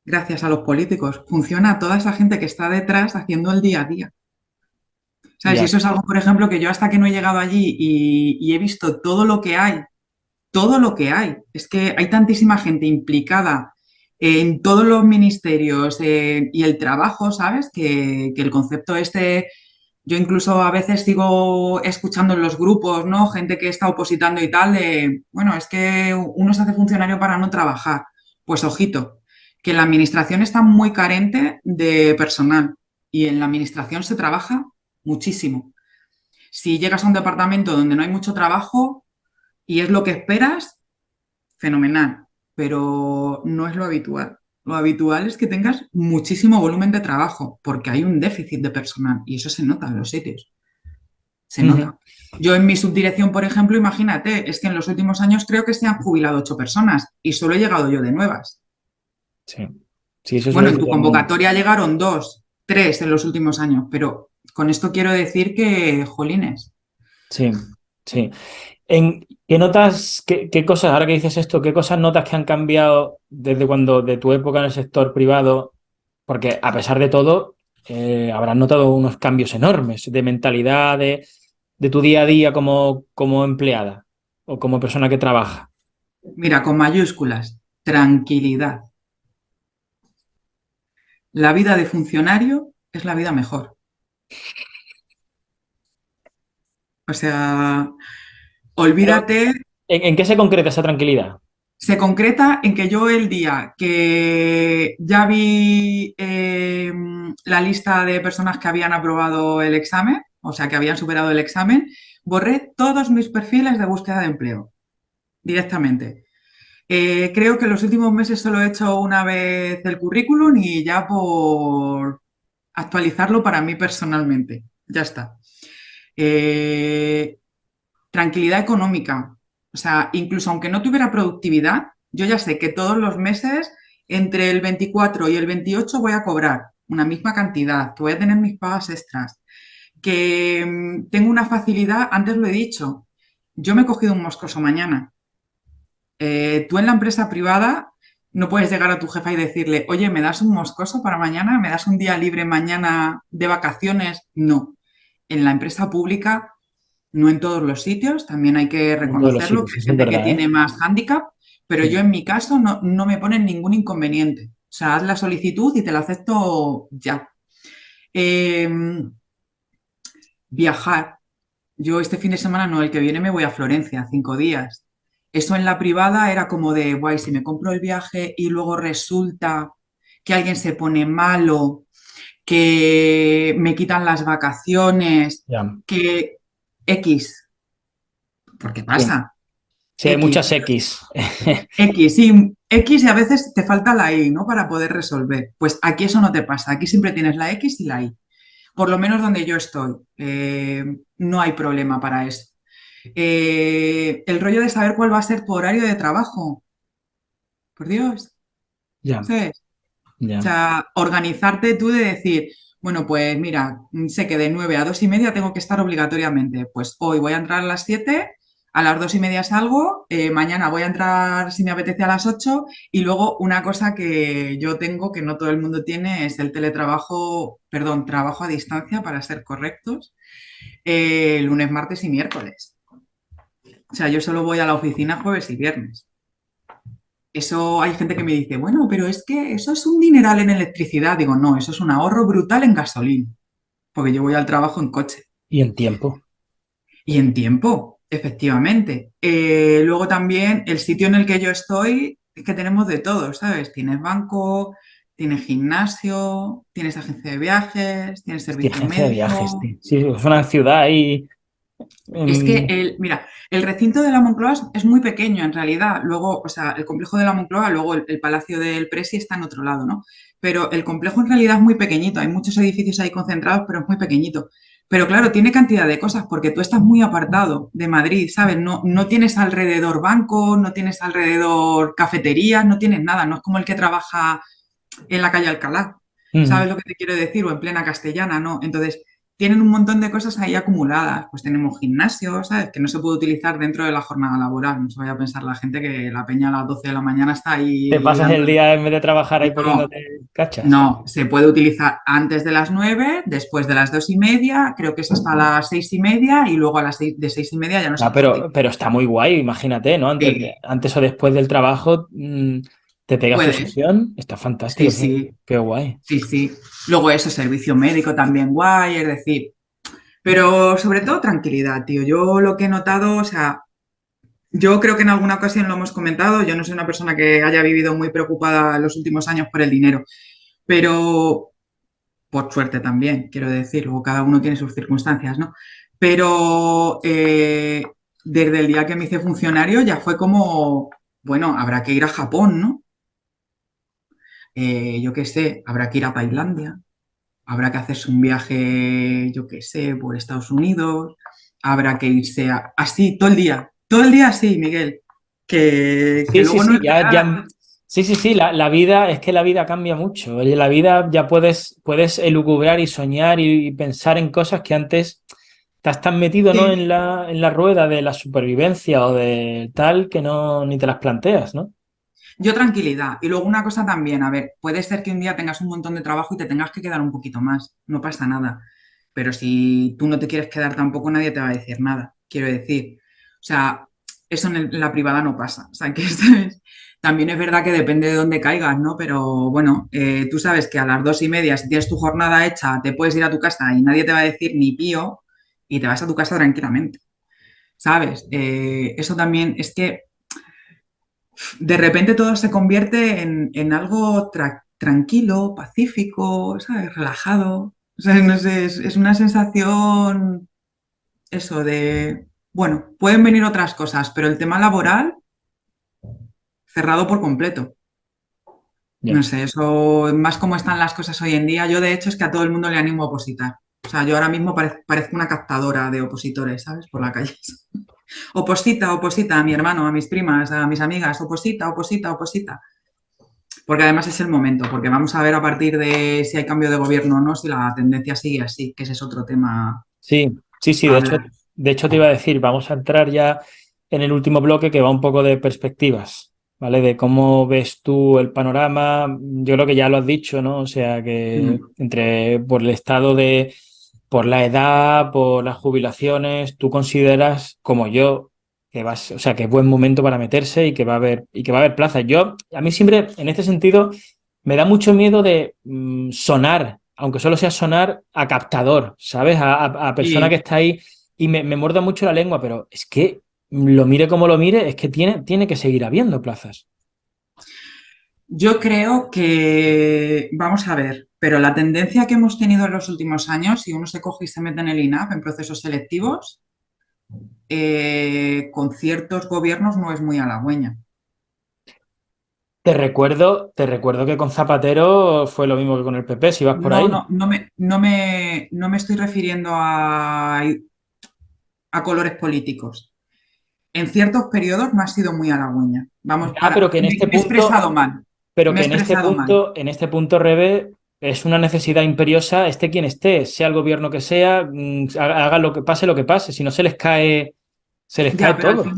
gracias a los políticos, funciona a toda esa gente que está detrás haciendo el día a día. ¿Sabes? Y Ya. eso es algo, por ejemplo, que yo hasta que no he llegado allí y he visto todo lo que hay. Es que hay tantísima gente implicada en todos los ministerios y el trabajo, ¿sabes? Que el concepto este, yo incluso a veces sigo escuchando en los grupos, ¿no? Gente que está opositando y tal, de, bueno, es que uno se hace funcionario para no trabajar. Pues ojito, que la administración está muy carente de personal y en la administración se trabaja muchísimo. Si llegas a un departamento donde no hay mucho trabajo y es lo que esperas, fenomenal, pero no es lo habitual. Lo habitual es que tengas muchísimo volumen de trabajo, porque hay un déficit de personal y eso se nota en los sitios, se Ujú. nota. Yo en mi subdirección, por ejemplo, imagínate, es que en los últimos años creo que se han jubilado 8 personas y solo he llegado yo de nuevas. Sí. Sí, eso es lo Bueno, que en tu todo el mundo. convocatoria llegaron 2. 3 en los últimos años, pero con esto quiero decir que, jolines, Sí, sí. ¿Qué notas, qué cosas, ahora que dices esto, qué cosas notas que han cambiado desde cuando, de tu época en el sector privado? Porque a pesar de todo, habrás notado unos cambios enormes de mentalidad, de tu día a día como empleada o como persona que trabaja. mira, con mayúsculas, tranquilidad. La vida de funcionario es la vida mejor. O sea, Pero, olvídate. ¿en qué se concreta esa tranquilidad? Se concreta en que yo el día que ya vi la lista de personas que habían aprobado el examen, o sea, que habían superado el examen, borré todos mis perfiles de búsqueda de empleo directamente. Creo que en los últimos meses solo he hecho una vez el currículum y ya por actualizarlo para mí personalmente. Ya está. Eh, Tranquilidad económica. O sea, incluso aunque no tuviera productividad, yo ya sé que todos los meses, entre el 24 y el 28, voy a cobrar una misma cantidad, que voy a tener mis pagas extras, que tengo una facilidad, antes lo he dicho, yo me he cogido un moscoso mañana. Tú en la empresa privada no puedes llegar a tu jefa y decirle, oye, ¿me das un moscoso para mañana? ¿Me das un día libre mañana de vacaciones? No. En la empresa pública no en todos los sitios, también hay que En todos los reconocerlo, que sitios, hay eso es gente que verdad, ¿eh? tiene más hándicap, pero yo Sí, en mi caso no me ponen ningún inconveniente. O sea, haz la solicitud y te la acepto ya. Eh, Viajar. Yo este fin de semana, no, el que viene me voy a Florencia, 5 días. Eso en la privada era como de, guay, si me compro el viaje y luego resulta que alguien se pone malo, que me quitan las vacaciones, ya. que X, porque Sí, pasa, sí, hay X. muchas X. X, sí, X y a veces te falta la Y, ¿no? Para poder resolver. Pues aquí eso no te pasa, aquí siempre tienes la X y la Y. Por lo menos donde yo estoy, no hay problema para eso. El rollo de saber cuál va a ser tu horario de trabajo, por Dios, Ya, ¿sabes? O ya. sea, organizarte tú de decir, bueno, pues mira, sé que de 9 a 2 y media tengo que estar obligatoriamente. Pues hoy voy a entrar a las 7, a las 2 y media salgo, mañana voy a entrar si me apetece a las 8 y luego una cosa que yo tengo que no todo el mundo tiene es el teletrabajo, perdón, trabajo a distancia para ser correctos, lunes, martes y miércoles. O sea, yo solo voy a la oficina jueves y viernes. Eso hay gente que me dice, bueno, pero es que eso es un dineral en electricidad. Digo, no, eso es un ahorro brutal en gasolina, porque yo voy al trabajo en coche Y en tiempo. y en tiempo, efectivamente. Luego también el sitio en el que yo estoy es que tenemos de todo, ¿sabes? Tienes banco, tienes gimnasio, tienes agencia de viajes, tienes Hostia, servicio agencia de viajes, médico. tío. Sí, es una ciudad ahí. Es que, em, mira, el recinto de la Moncloa es muy pequeño en realidad. Luego, o sea, el complejo de la Moncloa, luego el Palacio del Presi está en otro lado, ¿no? Pero el complejo en realidad es muy pequeñito. Hay muchos edificios ahí concentrados, pero es muy pequeñito. Pero claro, tiene cantidad de cosas porque tú estás muy apartado de Madrid, ¿sabes? No tienes alrededor bancos, no tienes alrededor cafeterías, no tienes nada. No es como el que trabaja en la calle Alcalá. ujú. ¿Sabes lo que te quiero decir? O en plena Castellana, ¿no? Entonces, tienen un montón de cosas ahí acumuladas. Pues tenemos gimnasio, ¿sabes? Que no se puede utilizar dentro de la jornada laboral. No se vaya a pensar la gente que la peña a las 12 de la mañana está Te ahí pasas el dándole. día en vez de trabajar ahí No, poniéndote cachas. no, se puede utilizar antes de las 9, después de las 2:30, creo que es hasta las 6:30 y luego a las de 6:30 ya no se Ah, puede utilizar. pero está muy guay, imagínate, ¿no? Sí, Antes o después del trabajo, te pegas tu puede. sesión. Está Sí, fantástico, sí, qué guay. sí, sí. Luego eso, servicio médico también guay, es decir, pero sobre todo tranquilidad, tío. Yo lo que he notado, o sea, yo creo que en alguna ocasión lo hemos comentado, yo no soy una persona que haya vivido muy preocupada en los últimos años por el dinero, pero por suerte también, quiero decir, o cada uno tiene sus circunstancias, ¿no? Pero desde el día que me hice funcionario ya fue como, bueno, habrá que ir a Japón, ¿no? Yo qué sé, habrá que ir a Tailandia, habrá que hacerse un viaje, yo qué sé, por Estados Unidos, habrá que irse así todo el día así, Miguel, que Sí, sí, luego no sí, es verdad. Sí, la vida, es que la vida cambia mucho. Oye, la vida ya puedes elucubrar y soñar y pensar en cosas que antes estás tan metido, ¿no? Sí. En la rueda de la supervivencia o de tal que no ni te las planteas, ¿no? Yo tranquilidad. Y luego una cosa también, a ver, puede ser que un día tengas un montón de trabajo y te tengas que quedar un poquito más, no pasa nada. Pero si tú no te quieres quedar tampoco, nadie te va a decir nada, quiero decir. O sea, eso en la privada no pasa. O sea, que también es verdad que depende de dónde caigas, ¿no? Pero bueno, tú sabes que a las 2:30, si tienes tu jornada hecha, te puedes ir a tu casa y nadie te va a decir ni pío y te vas a tu casa tranquilamente, ¿sabes? Eso también es que de repente todo se convierte en algo tranquilo, pacífico, ¿sabes? Relajado. O sea, no sé, es una sensación, eso de, bueno, pueden venir otras cosas, pero el tema laboral cerrado por completo. Ya. No sé, eso, más como están las cosas hoy en día. Yo, de hecho, es que a todo el mundo le animo a opositar. O sea, yo ahora mismo parezco una captadora de opositores, ¿sabes? Por la calle. Oposita, oposita, a mi hermano, a mis primas, a mis amigas, oposita, oposita, oposita. Porque además es el momento, porque vamos a ver a partir de si hay cambio de gobierno o no, si la tendencia sigue así, que ese es otro tema Sí, a hablar. de hecho te iba a decir, vamos a entrar ya en el último bloque que va un poco de perspectivas, ¿vale? De cómo ves tú el panorama. Yo creo que ya lo has dicho, ¿no? O sea, que Mm. por el estado por la edad, por las jubilaciones, tú consideras, como yo, o sea, que es buen momento para meterse y que va a haber plazas. A mí siempre, en este sentido, me da mucho miedo de sonar, aunque solo sea sonar a captador, ¿sabes? A persona que Y está ahí y me muerda mucho la lengua, pero es que lo mire como lo mire, es que tiene que seguir habiendo plazas. yo creo que, vamos a ver, pero la tendencia que hemos tenido en los últimos años, si uno se coge y se mete en el INAP, en procesos selectivos, con ciertos gobiernos no es muy halagüeña. Te recuerdo que con Zapatero fue lo mismo que con el PP, si vas por No, ahí. no, no me estoy refiriendo a colores políticos. En ciertos periodos no ha sido muy halagüeña. Vamos, Ya, pero que en este me he punto, expresado mal. pero Me he que en este expresado mal. punto, en este punto, Rebe, es una necesidad imperiosa, esté quien esté, sea el gobierno que sea, haga lo que pase, si no se les cae Ya, pero todo.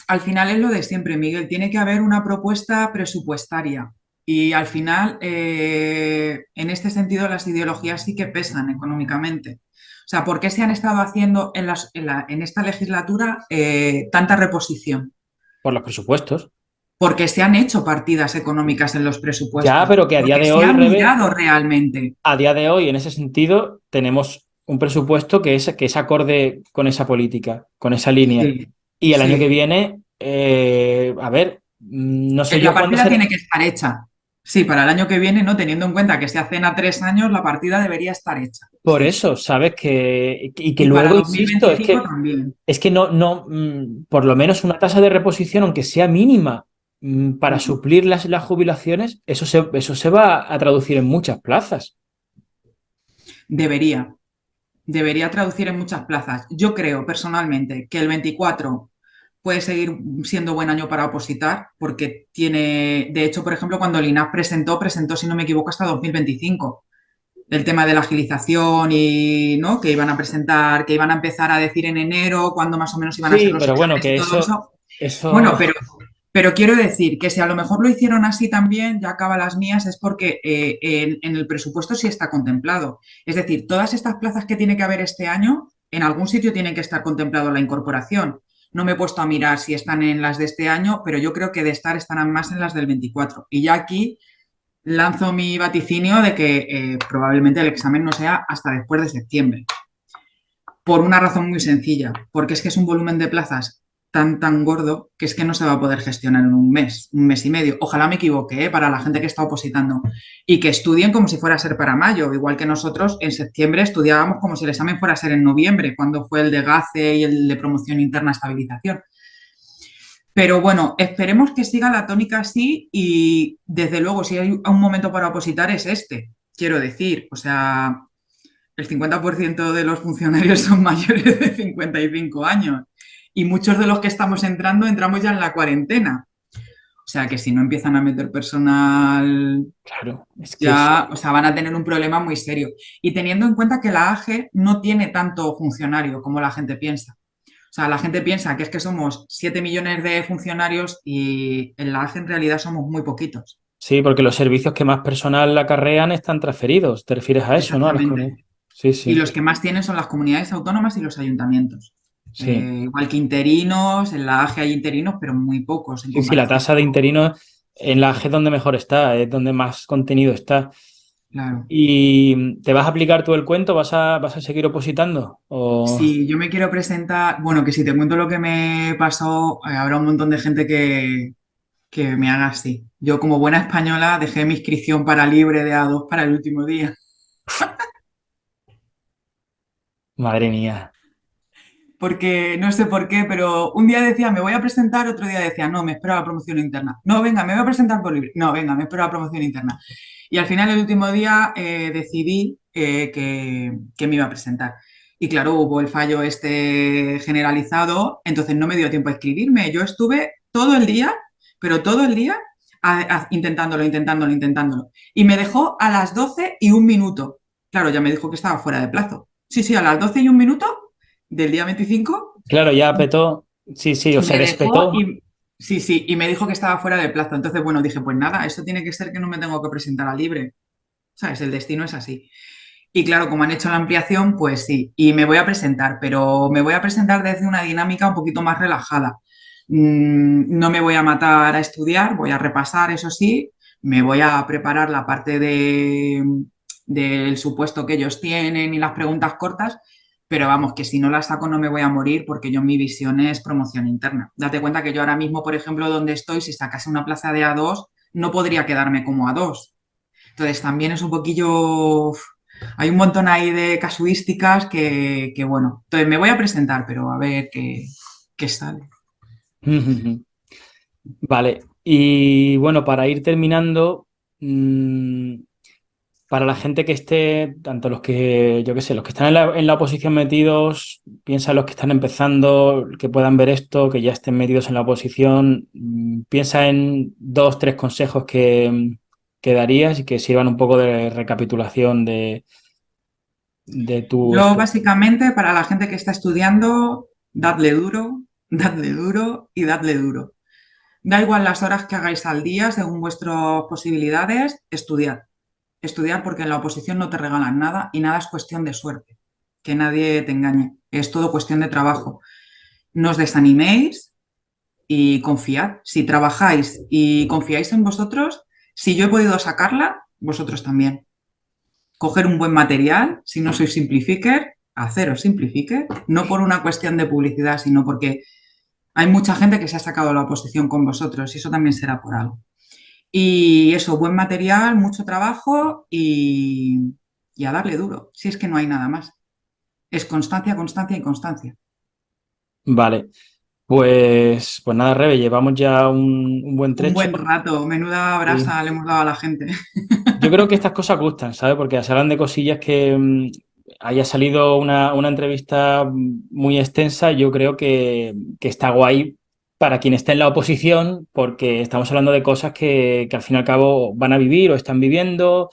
al final es lo de siempre, Miguel. Tiene que haber una propuesta presupuestaria. Y al final, en este sentido, las ideologías sí que pesan económicamente. O sea, ¿por qué se han estado haciendo en esta legislatura tanta reposición? Por los presupuestos. Porque se han hecho partidas económicas en los Ya, presupuestos, pero que a día porque de se hoy, ha Rebe, mirado realmente. a día de hoy, en ese sentido, tenemos un presupuesto que es acorde con esa política, con esa línea. Sí, Y el año que sí. viene, a ver, no sé La yo cuándo partida será. tiene que estar hecha. Sí, para el año que viene, ¿no? Teniendo en cuenta que se hacen a 3 años, la partida debería estar hecha. Por Sí. eso, ¿sabes? Y que Y para luego, dos mil insisto, es veinticinco que, también. es que por lo menos una tasa de reposición, aunque sea mínima, para Mm. suplir las jubilaciones, eso se va a traducir en muchas plazas. Debería. Debería traducir en muchas plazas. Yo creo personalmente que el 24 puede seguir siendo buen año para opositar, porque tiene, de hecho, por ejemplo, cuando el INAF presentó, si no me equivoco, hasta 2025 el tema de la agilización y ¿no? Que iban a presentar, que iban a empezar a decir en enero cuándo más o menos iban a ser Sí, los pero bueno, exámenes y que todo eso, eso. eso, Bueno, pero quiero decir que si a lo mejor lo hicieron así también, ya acaba las mías, es porque en el presupuesto sí está contemplado. Es decir, todas estas plazas que tiene que haber este año, en algún sitio tiene que estar contemplado la incorporación. No me he puesto a mirar si están en las de este año, pero yo creo que de estar estarán más en las del 24. Y ya aquí lanzo mi vaticinio de que probablemente el examen no sea hasta después de septiembre, por una razón muy sencilla, porque es que es un volumen de plazas tan gordo que es que no se va a poder gestionar en un mes y medio. Ojalá me equivoque, para la gente que está opositando y que estudien como si fuera a ser para mayo, igual que nosotros en septiembre estudiábamos como si el examen fuera a ser en noviembre, cuando fue el de GACE y el de promoción interna estabilización. Pero bueno, esperemos que siga la tónica así y desde luego si hay un momento para opositar es este, quiero decir, o sea, el 50% de los funcionarios son mayores de 55 años y muchos de los que estamos entrando entramos ya en la cuarentena. O sea que si no empiezan a meter personal Claro, es que es... ya, o sea, van a tener un problema muy serio. Y teniendo en cuenta que la AGE no tiene tanto funcionario como la gente piensa. O sea, la gente piensa que es que somos 7 millones de funcionarios y en la AGE en realidad somos muy poquitos. Sí, porque los servicios que más personal acarrean están transferidos. ¿Te refieres a eso, no? A las comunidades. Exactamente. Sí, Y sí, los que más tienen son las comunidades autónomas y los ayuntamientos. sí. Igual que interinos, en la AGE hay interinos, pero muy pocos en Sí, sí, la comparación. tasa de interinos en la AG es donde mejor está, es donde más contenido está. Claro. ¿Y te vas a aplicar tú el cuento? ¿Vas a seguir opositando? O... Si yo me quiero presentar, bueno, que si te cuento lo que me pasó, habrá un montón de gente que me haga así. Yo, como buena española, dejé mi inscripción para libre de A2 para el último día. Madre mía. Porque no sé por qué, pero un día decía, me voy a presentar, otro día decía, no, me espero a la promoción interna. No, venga, me voy a presentar por libre. No, venga, me espero a la promoción interna. Y al final, el último día, decidí que me iba a presentar. Y claro, hubo el fallo este generalizado, entonces no me dio tiempo a inscribirme. Yo estuve todo el día, pero todo el día, intentándolo, intentándolo, intentándolo. Y me dejó a las 12:01. Claro, ya me dijo que estaba fuera de plazo. Sí, sí, a las 12:01 del día 25 Claro, ya petó. Sí, sí, o se me dejó despetó. y sí, sí, y me dijo que estaba fuera de plazo. Entonces, bueno, dije, pues nada, esto tiene que ser que no me tengo que presentar a libre. ¿Sabes? El destino es así. Y claro, como han hecho la ampliación, pues sí, y me voy a presentar, pero me voy a presentar desde una dinámica un poquito más relajada. No me voy a matar a estudiar, voy a repasar, eso sí, me voy a preparar la parte del supuesto que ellos tienen y las preguntas cortas, pero vamos, que si no la saco no me voy a morir porque yo mi visión es promoción interna. Date cuenta que yo ahora mismo, por ejemplo, donde estoy, si sacase una plaza de A2, no podría quedarme como A2. Entonces también es un poquillo, hay un montón ahí de casuísticas que bueno, entonces me voy a presentar, pero a ver qué sale. Vale. Y bueno, para ir terminando, mm, para la gente que esté, tanto los que, yo qué sé, los que están en la oposición metidos, piensa en los que están empezando, que puedan ver esto, que ya estén metidos en la oposición, piensa en dos, tres consejos que darías y que sirvan un poco de recapitulación de tu Yo experiencia. básicamente para la gente que está estudiando, dadle duro y dadle duro. Da igual las horas que hagáis al día, según vuestras posibilidades, estudiad. Estudiar porque en la oposición no te regalan nada y nada es cuestión de suerte. Que nadie te engañe. Es todo cuestión de trabajo. No os desaniméis y confiad. Si trabajáis y confiáis en vosotros, si yo he podido sacarla, vosotros también. Coger un buen material, si no sois simplifiker, haceros simplifiker, no por una cuestión de publicidad, sino porque hay mucha gente que se ha sacado la oposición con vosotros y eso también será por algo. Y eso, buen material, mucho trabajo y a darle duro, si es que no hay nada más. Es constancia, constancia y constancia. Vale, pues nada, Rebe, llevamos ya un buen Un trecho. buen rato, menuda Sí. brasa le hemos dado a la gente. Yo creo que estas cosas gustan, ¿sabes? Porque se hablan de cosillas que haya salido una entrevista muy extensa, yo creo que está guay para quien esté en la oposición, porque estamos hablando de cosas que al fin y al cabo van a vivir o están viviendo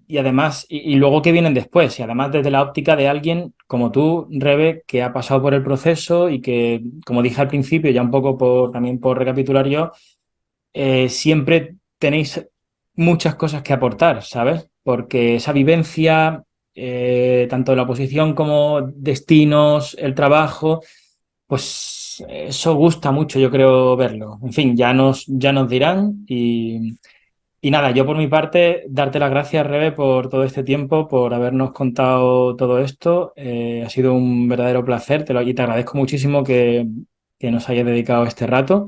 y además, y luego que vienen después, y además desde la óptica de alguien como tú, Rebe, que ha pasado por el proceso y que, como dije al principio, ya un poco también por recapitular yo, siempre tenéis muchas cosas que aportar, ¿sabes? Porque esa vivencia, tanto de la oposición como destinos, el trabajo, pues eso gusta mucho, yo creo, verlo. En fin, ya nos dirán y nada, yo por mi parte, darte las gracias, Rebe, por todo este tiempo, por habernos contado todo esto. Ha sido un verdadero placer, y te agradezco muchísimo que nos hayas dedicado este rato.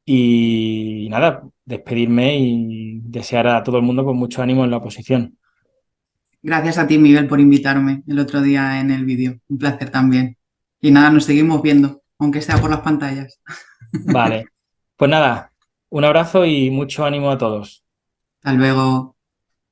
Y nada, despedirme y desear a todo el mundo con mucho ánimo en la oposición. Gracias a ti, Miguel, por invitarme el otro día en el vídeo. Un placer también. Y nada, nos seguimos viendo, aunque sea por las pantallas. Vale, pues nada, un abrazo y mucho ánimo a todos. Hasta luego.